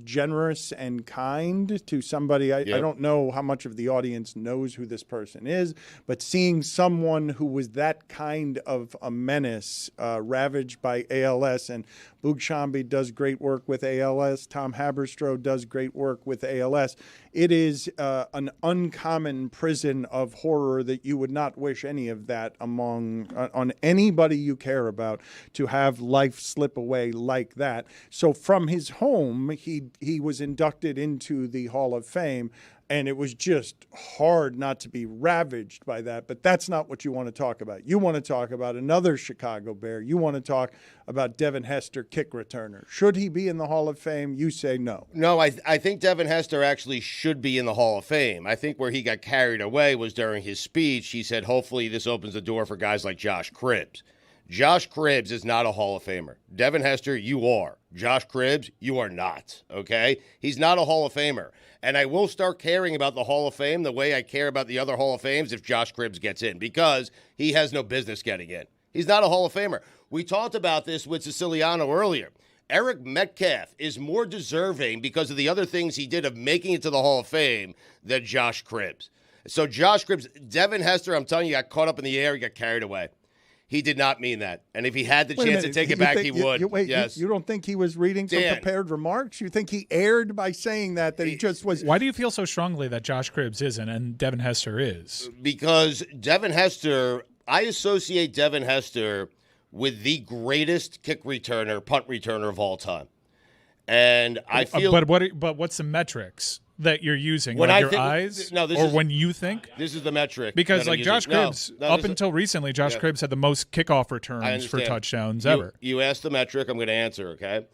generous and kind to somebody. I don't know how much of the audience knows who this person is, but seeing someone who was that kind of a menace, ravaged by ALS, and Boog Shambi does great work with ALS, Tom Haberstroh does great work with ALS. It is an uncommon prison of horror that you would not wish any of that on anybody you care about, to have life slip away like that. So from his home, he was inducted into the Hall of Fame, and it was just hard not to be ravaged by that. But that's not what you want to talk about. You want to talk about another Chicago Bear. You want to talk about Devin Hester, kick returner. Should he be in the Hall of Fame? You say no. No, I think Devin Hester actually should be in the Hall of Fame. I think where he got carried away was during his speech. He said, hopefully this opens the door for guys like Josh Cribbs. Josh Cribbs is not a Hall of Famer. Devin Hester, you are. Josh Cribbs, you are not, okay? He's not a Hall of Famer. And I will start caring about the Hall of Fame the way I care about the other Hall of Fames if Josh Cribbs gets in, because he has no business getting in. He's not a Hall of Famer. We talked about this with Siciliano earlier. Eric Metcalf is more deserving because of the other things he did of making it to the Hall of Fame than Josh Cribbs. So Josh Cribbs, Devin Hester, I'm telling you, got caught up in the air. He got carried away. He did not mean that. And if he had the chance to take it back, he would. Yes. You don't think he was reading some prepared remarks? You think he erred by saying that he just was... Why do you feel so strongly that Josh Cribbs isn't and Devin Hester is? Because Devin Hester, I associate Devin Hester with the greatest kick returner, punt returner of all time. And I feel... But what's the metrics that you're using? When your eyes? No, when you think? This is the metric. Because like Josh Cribbs, up until recently, Josh Cribbs had the most kickoff returns for touchdowns ever. You asked the metric, I'm going to answer, okay?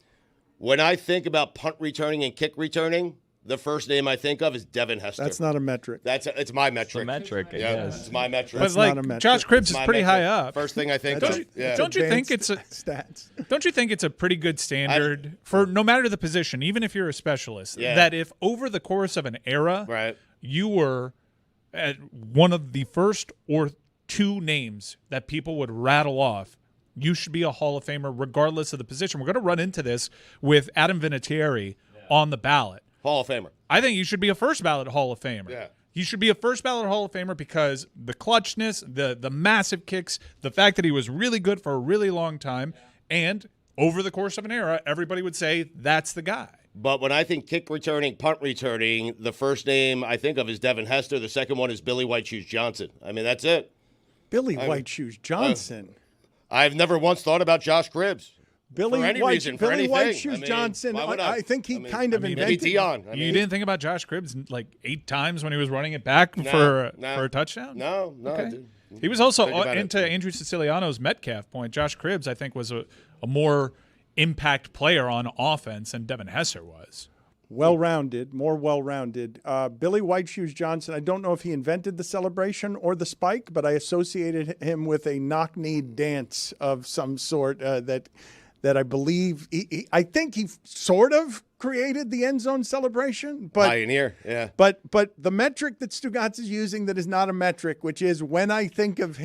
When I think about punt returning and kick returning, the first name I think of is Devin Hester. That's not a metric. It's my metric. It's a metric, it's my metric. But like Josh Cribbs is pretty high up. First thing I think of. Don't you think it's stats? Don't you think it's a pretty good standard for no matter the position, even if you're a specialist, that if over the course of an era, you were at one of the first or two names that people would rattle off, you should be a Hall of Famer regardless of the position. We're going to run into this with Adam Vinatieri on the ballot. Hall of Famer. I think you should be a first ballot Hall of Famer. Yeah. You should be a first ballot Hall of Famer because the clutchness, the massive kicks, the fact that he was really good for a really long time, and over the course of an era, everybody would say that's the guy. But when I think kick returning, punt returning, the first name I think of is Devin Hester. The second one is Billy White Shoes Johnson. I mean, that's it. White Shoes Johnson. I've never once thought about Josh Cribbs. Billy White Shoes Johnson. I think he kind of invented. You didn't think about Josh Cribbs like 8 times when he was running it back for a touchdown? No, okay. I didn't. He was also into Andrew Siciliano's Metcalf point. Josh Cribbs, I think, was a more impact player on offense than Devin Hester was. Well-rounded, more well-rounded. Billy White Shoes Johnson, I don't know if he invented the celebration or the spike, but I associated him with a knock-knee dance of some sort that I believe I think he sort of created the end zone celebration, but pioneer, yeah. But the metric that Stugotz is using that is not a metric, which is when I think of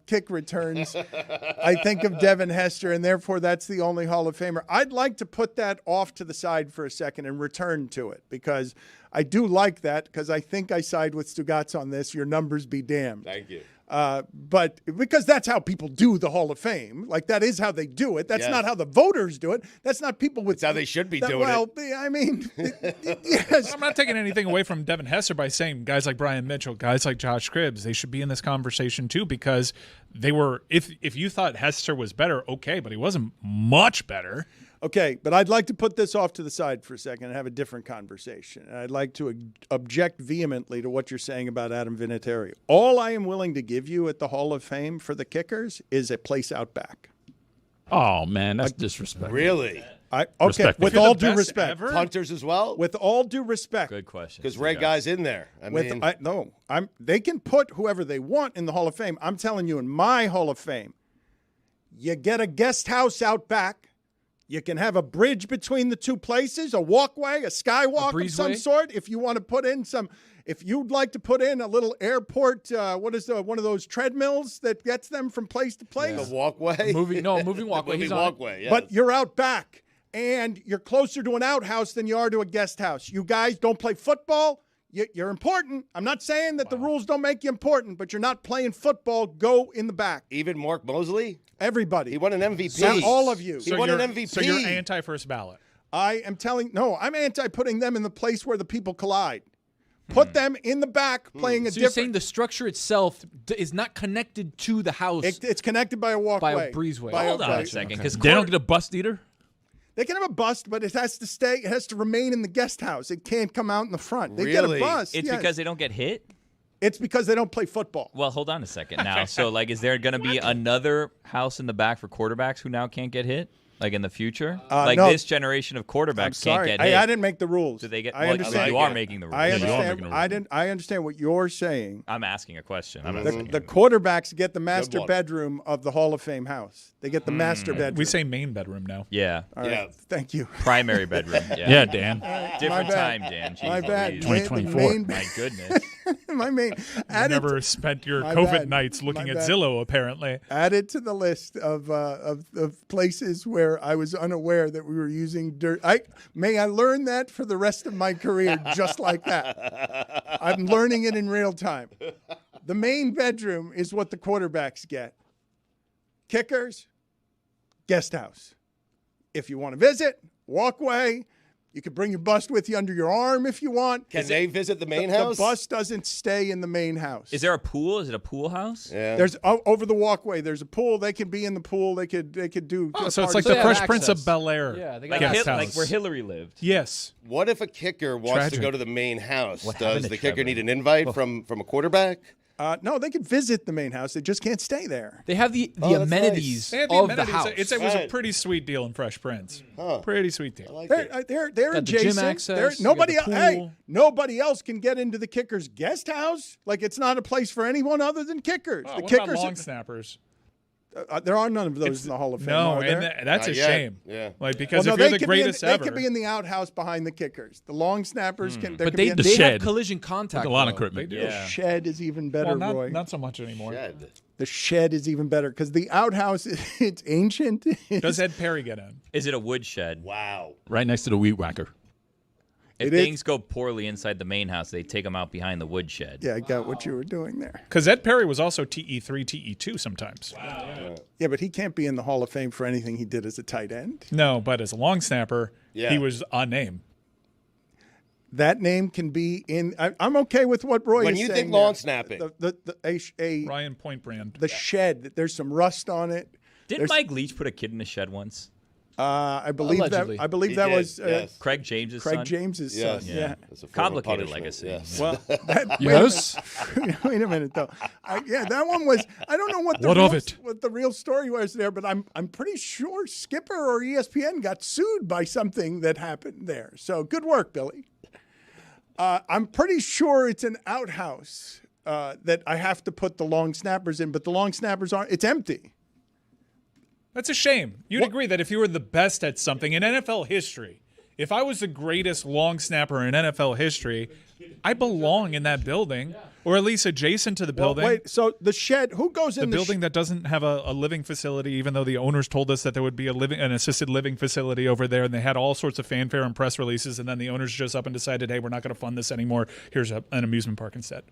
kick returns, I think of Devin Hester, and therefore that's the only Hall of Famer. I'd like to put that off to the side for a second and return to it because I do like that because I think I side with Stugotz on this. Your numbers be damned. Thank you. But because that's how people do the Hall of Fame. Like, that is how they do it. That's not how the voters do it. That's not people with... That's how they should be doing it. Well, I mean, yes. I'm not taking anything away from Devin Hester by saying guys like Brian Mitchell, guys like Josh Cribbs, they should be in this conversation too because they were... If you thought Hester was better, okay, but he wasn't much better. Okay, but I'd like to put this off to the side for a second and have a different conversation. And I'd like to object vehemently to what you're saying about Adam Vinatieri. All I am willing to give you at the Hall of Fame for the kickers is a place out back. Oh, man, that's disrespectful. Really? Okay, with all due respect. Ever? Punters as well? With all due respect. Good question. Because Red Guy's in there. They can put whoever they want in the Hall of Fame. I'm telling you, in my Hall of Fame, you get a guest house out back. You can have a bridge between the two places, a walkway, a skywalk of some sort. If you want to put in if you'd like to put in a little airport, one of those treadmills that gets them from place to place? The walkway? Moving walkway. Moving walkway, yes. But you're out back, and you're closer to an outhouse than you are to a guest house. You guys don't play football. You're important. I'm not saying that the rules don't make you important, but you're not playing football. Go in the back. Even Mark Mosley? Everybody. He won an MVP. Not all of you. He won an MVP. So you're anti-first ballot. I'm anti putting them in the place where the people collide. Put them in the back playing a So you're saying the structure itself is not connected to the house. It's connected by a walkway. By a breezeway. Hold on a second. Because They don't get a bust either? They can have a bust, but it has to stay. It has to remain in the guest house. It can't come out in the front. They get a bust. It's because they don't get hit? It's because they don't play football. Well, hold on a second now. So, is there going to be another house in the back for quarterbacks who now can't get hit? In the future? No. This generation of quarterbacks can't get hit. I didn't make the rules. Do they get? I understand. You are making the rules. I understand. I understand what you're saying. I'm asking a question. The quarterbacks get the master bedroom of the Hall of Fame house. They get the master bedroom. We say main bedroom now. Yeah. All right. Yeah. Thank you. Primary bedroom. Yeah, Yeah, Dan. Different time, Dan. Jeez, My bad. Louise. 2024. My goodness. My main. You Add it never spent your My COVID bad. nights looking My at bad. Zillow, apparently. Add it to the list of places where I was unaware that we were using dirt. May I learn that for the rest of my career, just like that. I'm learning it in real time. The main bedroom is what the quarterbacks get. Kickers, guest house. If you want to visit, walkway. You can bring your bust with you under your arm if you want. Can they visit the main house? The bus doesn't stay in the main house. Is there a pool? Is it a pool house? Yeah. There's over the walkway. There's a pool. They can be in the pool. They could do. So it's like So the they Fresh have Prince of access. Bel-Air Yeah, they got guest house. Like where Hillary lived. Yes. What if a kicker wants Tragic. to go to the main house? What Does happened the to kicker Trevor? need an invite from a quarterback? No, they can visit the main house. They just can't stay there. They have the that's amenities They had the of amenities. the house. It was a Right. pretty sweet deal in Fresh Prince. Huh. Pretty sweet deal. I like They're it. they're Got the gym adjacent. access, you Nobody got the else. Hey, pool. nobody else can get into the kicker's guest house. Like it's not a place for anyone other than kickers. Oh, the what kickers. about long snappers? There are none of those in the Hall of Fame. No, are there? and that's Not a yet. shame. Yeah. Because Well, if no, you're they the could be in- greatest they ever, could be in the outhouse behind the kickers. The long snappers can. But they they could be in The have shed. collision contact. A lot of though. equipment. They do. the shed is even better, well, Roy. not so much anymore. Shed. The shed is even better because the outhouse it's ancient. Does Ed Perry get in? Is it a wood shed? Wow. Right next to the weed whacker. If It is- things go poorly inside the main house, they take them out behind the wood shed. Yeah, I got what you were doing there. Because Ed Perry was also TE3, TE2 sometimes. Yeah, but he can't be in the Hall of Fame for anything he did as a tight end. No, but as a long snapper, Yeah. he was a name. That name can be in. I'm okay with what Roy When is you saying. think long there. snapping. Ryan Point Brand. The shed. There's some rust on it. Didn't Mike Leach put a kid in a shed once? I believe Allegedly. that. I believe He that did, was yes. Craig James's Craig son? James's Yes. son. Yeah. That's a form of Complicated punishment, legacy. Yes. Well, Yes. wait a minute though. That one was. I don't know what the What real, of it? what the real story was there, but I'm pretty sure Skipper or ESPN got sued by something that happened there. So good work, Billy. I'm pretty sure it's an outhouse that I have to put the long snappers in, but the long snappers aren't. It's empty. That's a shame. You'd agree that if you were the best at something in NFL history, if I was the greatest long snapper in NFL history, I belong in that building, or at least adjacent to the building. Wait, so the shed, who goes The in building that doesn't have a living facility, even though the owners told us that there would be an assisted living facility over there, and they had all sorts of fanfare and press releases, and then the owners just up and decided, hey, we're not going to fund this anymore. Here's an amusement park instead.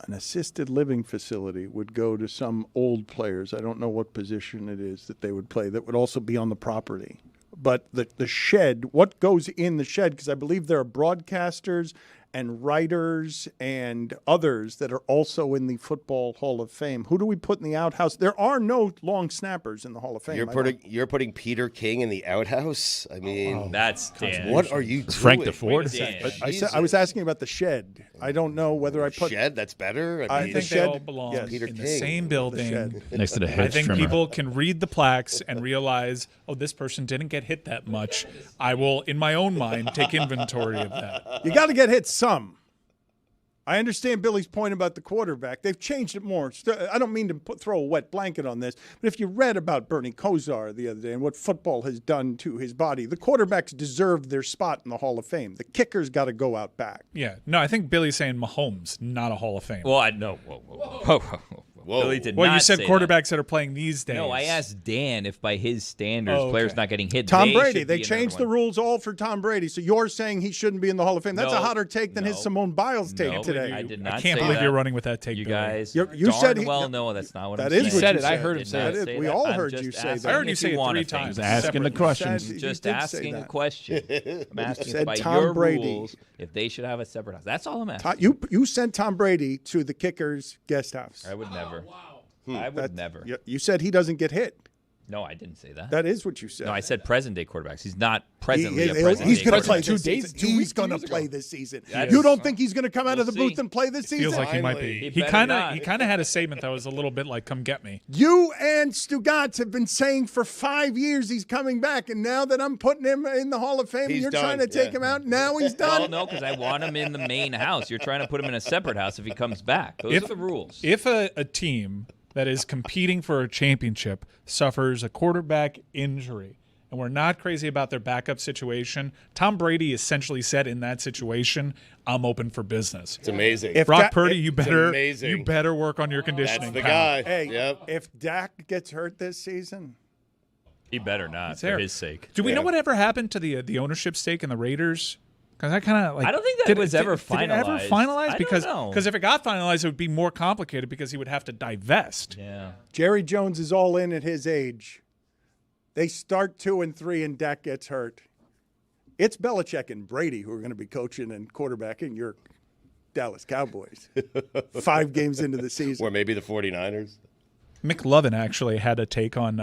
An assisted living facility would go to some old players. I don't know what position it is that they would play that would also be on the property. But the shed, what goes in the shed, because I believe there are broadcasters and writers and others that are also in the Football Hall of Fame. Who do we put in the outhouse? There are no long snappers in the Hall of Fame. You're putting Peter King in the outhouse? I mean, That's Dan. what are you doing? Frank DeFord? I was asking about the shed. I don't know whether I put Shed, that's better? I mean, think the they shed- all belong yes. Peter in the King. same building. Next to the I hedge think trimmer. people can read the plaques and realize, oh, this person didn't get hit that much. I will, in my own mind, take inventory of that. You got to get hit some. I understand Billy's point about the quarterback. They've changed it more. I don't mean to throw a wet blanket on this, but if you read about Bernie Kosar the other day and what football has done to his body, the quarterbacks deserve their spot in the Hall of Fame. The kicker's got to go out back. Yeah. No, I think Billy's saying Mahomes, not a Hall of Fame. Well, I know. Whoa. Billy did well, not you said say quarterbacks that. that are playing these days. No, I asked Dan if by his standards, players not getting hit. Tom Brady. should They be changed another the one. rules all for Tom Brady. So you're saying he shouldn't be in the Hall of Fame. That's a No, hotter take than his no. Simone Biles take No, today. I did not I can't say believe that. you're running with that take, You Billy. guys You said he- well know that's not what That I'm is saying. what said you it. I heard him Did say not it. say We that. all I'm heard just you say asking that. I heard you if say it want 3 a thing. times. Asking the questions. You Just did say asking a that. question. I'm asking said by Tom your Brady. rules if they should have a separate house. That's all I'm asking. You sent Tom Brady to the kicker's guest house. I would never. I would never. You said he doesn't get hit. No, I didn't say that. That is what you said. No, I said present-day quarterbacks. He's not presently a He's present-day going to play quarterback. this season. He's going to play this season. That You is- don't think he's going to come out of the We'll booth see. and play this season? Feels like he might be. He He better kind not. of had a statement that was a little bit like, "Come get me." You and Stugotz have been saying for 5 years he's coming back, and now that I'm putting him in the Hall of Fame, and He's you're done, trying to take yeah. him out, now he's Well, done. no, because I want him in the main house. You're trying to put him in a separate house if he comes back. Those are the rules. If a team that is competing for a championship suffers a quarterback injury, and we're not crazy about their backup situation, Tom Brady essentially said in that situation, "I'm open for business." It's amazing. If Brock Dak- Purdy, you amazing. better work on your conditioning. That's the pal. guy. Hey, Yep. if Dak gets hurt this season, He better not there. for his sake. Do we know Yeah. whatever happened to the ownership stake in the Raiders? Because I kind of like. I don't think that did was ever Did it ever finalized. finalized? I don't Because know. if it got finalized, it would be more complicated because he would have to divest. Yeah. Jerry Jones is all in at his age. They start 2-3 and Dak gets hurt. It's Belichick and Brady who are going to be coaching and quarterbacking your Dallas Cowboys 5 games into the season. Or maybe the 49ers. McLovin actually had a take on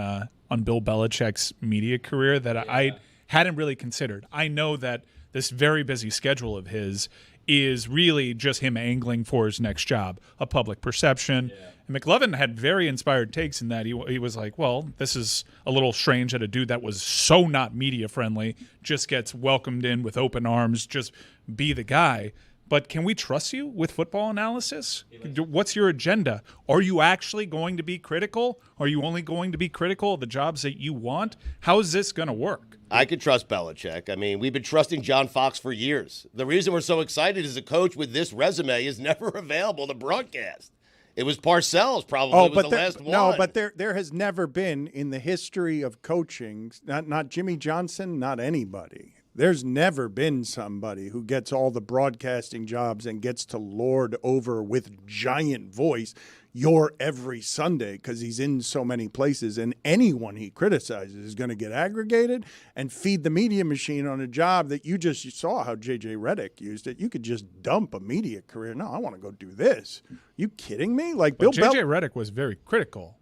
Bill Belichick's media career that I hadn't really considered. I know that this very busy schedule of his is really just him angling for his next job, a public perception. And McLovin had very inspired takes in that he was like, well, this is a little strange that a dude that was so not media friendly just gets welcomed in with open arms, just be the guy. But can we trust you with football analysis? What's your agenda? Are you actually going to be critical? Are you only going to be critical of the jobs that you want? How is this going to work? I could trust Belichick. I mean, we've been trusting John Fox for years. The reason we're so excited is a coach with this resume is never available to broadcast. It was Parcells probably was the last one. No, but there has never been in the history of coaching, not Jimmy Johnson, not anybody. There's never been somebody who gets all the broadcasting jobs and gets to lord over with giant voice your every Sunday because he's in so many places. And anyone he criticizes is going to get aggregated and feed the media machine on a job that you saw how J.J. Redick used it. You could just dump a media career. No, I want to go do this. You kidding me? Like But Bill J.J. Redick was very critical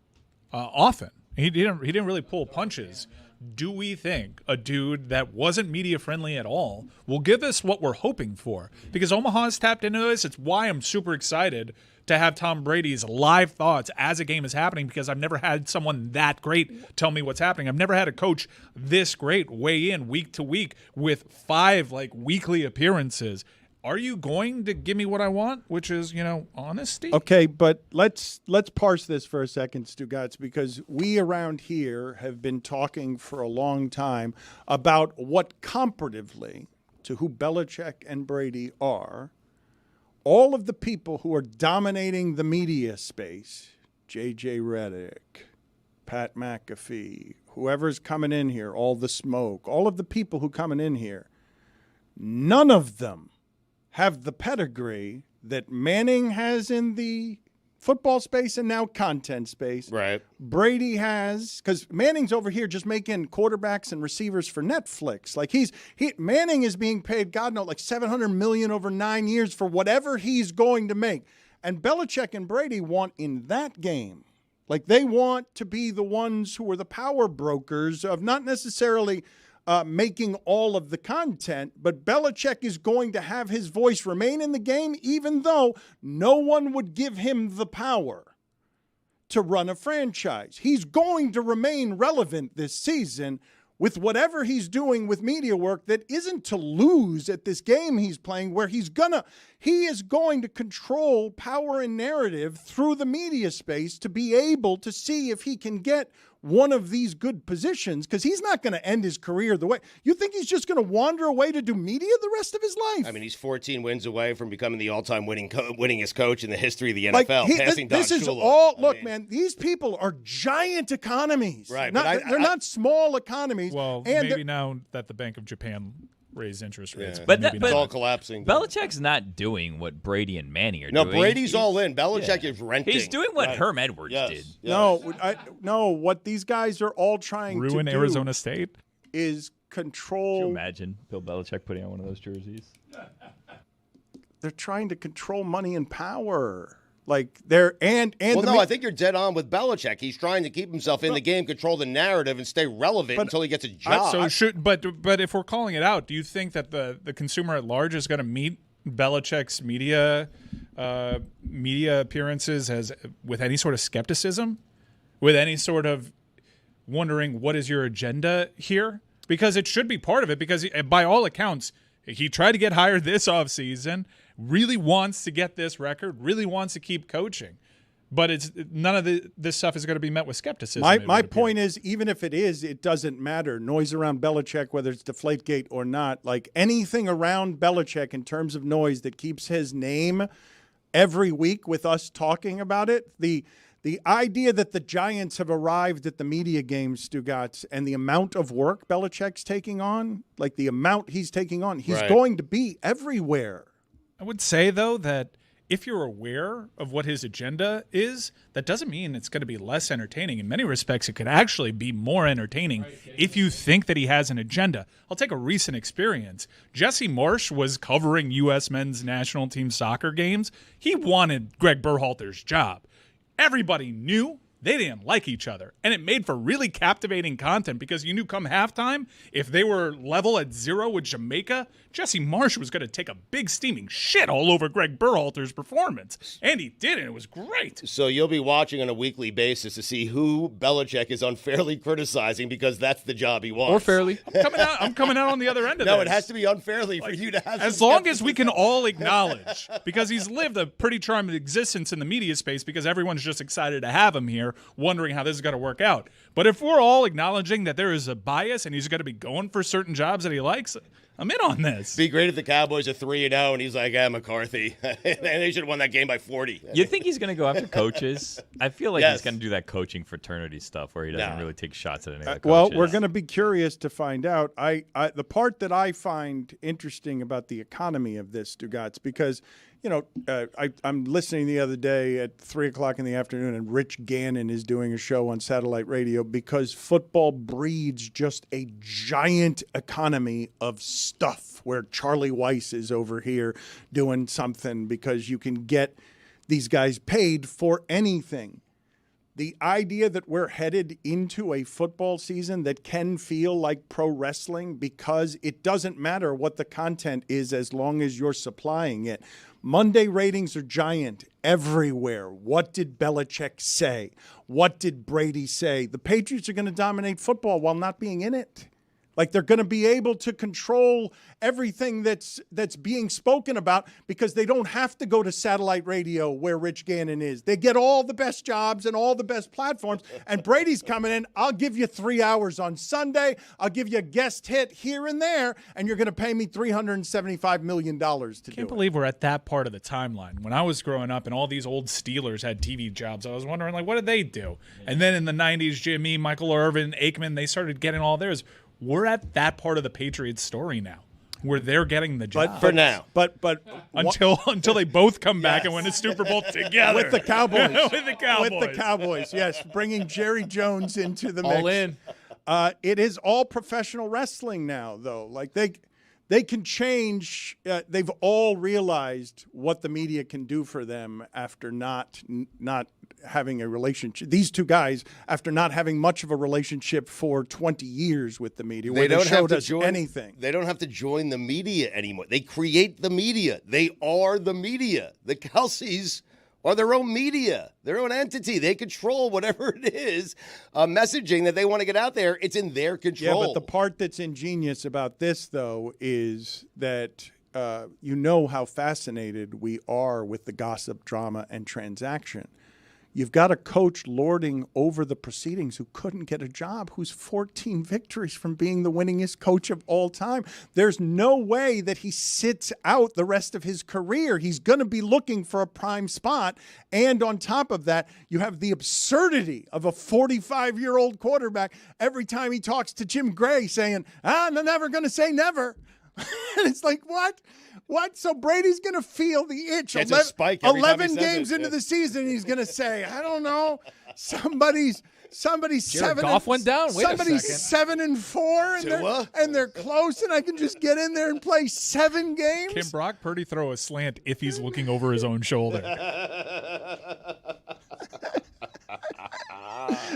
often. He didn't really pull punches. Do we think a dude that wasn't media friendly at all will give us what we're hoping for? Because Omaha's tapped into this. It's why I'm super excited to have Tom Brady's live thoughts as a game is happening, because I've never had someone that great tell me what's happening. I've never had a coach this great weigh in week to week with 5 weekly appearances. Are you going to give me what I want, which is, honesty? Okay, but let's parse this for a second, Stugotz, because we around here have been talking for a long time about what comparatively to who Belichick and Brady are, all of the people who are dominating the media space, J.J. Redick, Pat McAfee, whoever's coming in here, all the smoke, all of the people who coming in here, none of them have the pedigree that Manning has in the football space and now content space. Right. Brady has, because Manning's over here just making quarterbacks and receivers for Netflix. Like Manning is being paid, God knows, like $700 million over 9 years for whatever he's going to make. And Belichick and Brady want in that game. Like they want to be the ones who are the power brokers of not necessarily making all of the content, but Belichick is going to have his voice remain in the game, even though no one would give him the power to run a franchise. He's going to remain relevant this season with whatever he's doing with media work that isn't to lose at this game he's playing, where he is going to control power and narrative through the media space to be able to see if he can get one of these good positions, because he's not going to end his career the way you think. He's just going to wander away to do media the rest of his life. I mean, he's 14 wins away from becoming the all-time winningest coach in the history of the NFL. Passing this Don is Shula. all. Look, man, these people are giant economies. Right, they're not small economies. Well, and maybe now that the Bank of Japan raised interest rates, But maybe it's not. all collapsing. Belichick's not doing what Brady and Manning are No, doing. Brady's all in. Belichick is renting. He's doing what Right. Herm Edwards Yes, did. yes. No, what these guys are all trying to Ruin do Arizona State. is control. Can you imagine Bill Belichick putting on one of those jerseys? They're trying to control money and power. Like they're and Well, the no, me- I think you're dead on with Belichick. He's trying to keep himself in the game, control the narrative, and stay relevant until he gets a job. But if we're calling it out, do you think that the consumer at large is going to meet Belichick's media appearances as with any sort of skepticism, with any sort of wondering what is your agenda here? Because it should be part of it. Because by all accounts, he tried to get hired this offseason, really wants to get this record, really wants to keep coaching. But it's none of this stuff is going to be met with skepticism. My point is, even if it is, it doesn't matter. Noise around Belichick, whether it's Deflategate or not, like anything around Belichick in terms of noise that keeps his name every week with us talking about it. The idea that the Giants have arrived at the media games, Stugotz, and the amount of work Belichick's taking on, like the amount he's taking on, he's going to be everywhere. I would say, though, that if you're aware of what his agenda is, that doesn't mean it's going to be less entertaining. In many respects, it could actually be more entertaining if you think that he has an agenda. I'll take a recent experience. Jesse Marsh was covering U.S. men's national team soccer games. He wanted Greg Berhalter's job. Everybody knew they didn't like each other, and it made for really captivating content because you knew come halftime, if they were level at 0 with Jamaica, Jesse Marsh was going to take a big steaming shit all over Greg Berhalter's performance, and he did, and it was great. So you'll be watching on a weekly basis to see who Belichick is unfairly criticizing because that's the job he wants. Or fairly. I'm coming out on the other end of this. No, it has to be unfairly for you to have As some long as we can all acknowledge, because he's lived a pretty charming existence in the media space because everyone's just excited to have him here, wondering how this is going to work out. But if we're all acknowledging that there is a bias and he's going to be going for certain jobs that he likes, I'm in on this. Be great if the Cowboys are 3-0 and he's like, McCarthy. And they should have won that game by 40. You think he's going to go after coaches? I feel like Yes. he's going to do that coaching fraternity stuff where he doesn't really take shots at any of the coaches. Well, we're going to be curious to find out. The part that I find interesting about the economy of this, Stugotz, because I'm listening the other day at 3:00 in the afternoon, and Rich Gannon is doing a show on satellite radio because football breeds just a giant economy of stuff where Charlie Weiss is over here doing something because you can get these guys paid for anything. The idea that we're headed into a football season that can feel like pro wrestling because it doesn't matter what the content is as long as you're supplying it. Monday ratings are giant everywhere. What did Belichick say? What did Brady say? The Patriots are going to dominate football while not being in it. Like they're going to be able to control everything that's being spoken about because they don't have to go to satellite radio where Rich Gannon is. They get all the best jobs and all the best platforms. And Brady's coming in. I'll give you 3 hours on Sunday. I'll give you a guest hit here and there, and you're going to pay me $375 million to do it. Can't believe we're at that part of the timeline. When I was growing up and all these old Steelers had TV jobs, I was wondering, like, what did they do? And then in the 90s, Jimmy, Michael Irvin, Aikman, they started getting all theirs. We're at that part of the Patriots story now, where they're getting the job. But for now. But until they both come back and win a Super Bowl together with the Cowboys. With the Cowboys, yes, bringing Jerry Jones into the mix. All in. It is all professional wrestling now, though. Like they can change. They've all realized what the media can do for them after not having a relationship. These two guys, after not having much of a relationship for 20 years with the media, where they showed us anything. They don't have to join the media anymore. They create the media. They are the media. The Kelseys or their own media, their own entity. They control whatever it is, messaging that they want to get out there. It's in their control. Yeah, but the part that's ingenious about this, though, is that you know how fascinated we are with the gossip, drama, and transaction. You've got a coach lording over the proceedings who couldn't get a job, who's 14 victories from being the winningest coach of all time. There's no way that he sits out the rest of his career. He's going to be looking for a prime spot. And on top of that, you have the absurdity of a 45-year-old quarterback every time he talks to Jim Gray saying, I'm never going to say never. And it's like, what? What? So Brady's going to feel the itch. It's a spike every time he 11 says games it. into the season, he's going to say, I don't know, somebody's Jared seven. Goff went down. Wait a somebody's second. 7-4, and they're close, and I can just get in there and play 7 games. Can Brock Purdy throw a slant if he's looking over his own shoulder?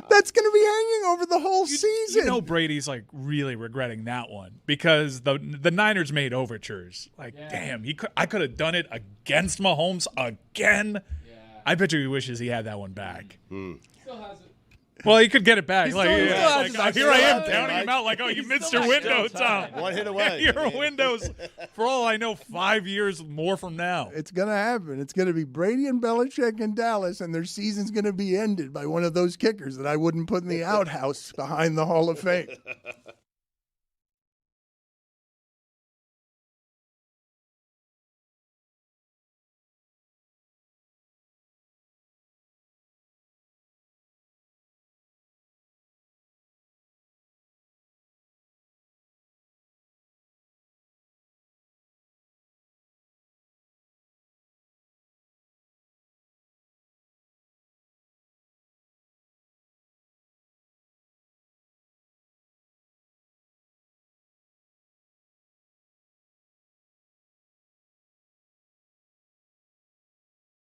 That's going to be hanging over the whole season. You know Brady's like really regretting that one because the Niners made overtures. Like, damn, I could have done it against Mahomes again. Yeah. I bet you he wishes he had that one back. Still has it. Well, he could get it back. He Like, still yeah, has like, it. here I am Still counting has it. him out like, oh, you missed still your has window, still time. Tom. One hit away. Your windows, for all I know, 5 years more from now. It's going to happen. It's going to be Brady and Belichick in Dallas, and their season's going to be ended by one of those kickers that I wouldn't put in the outhouse behind the Hall of Fame.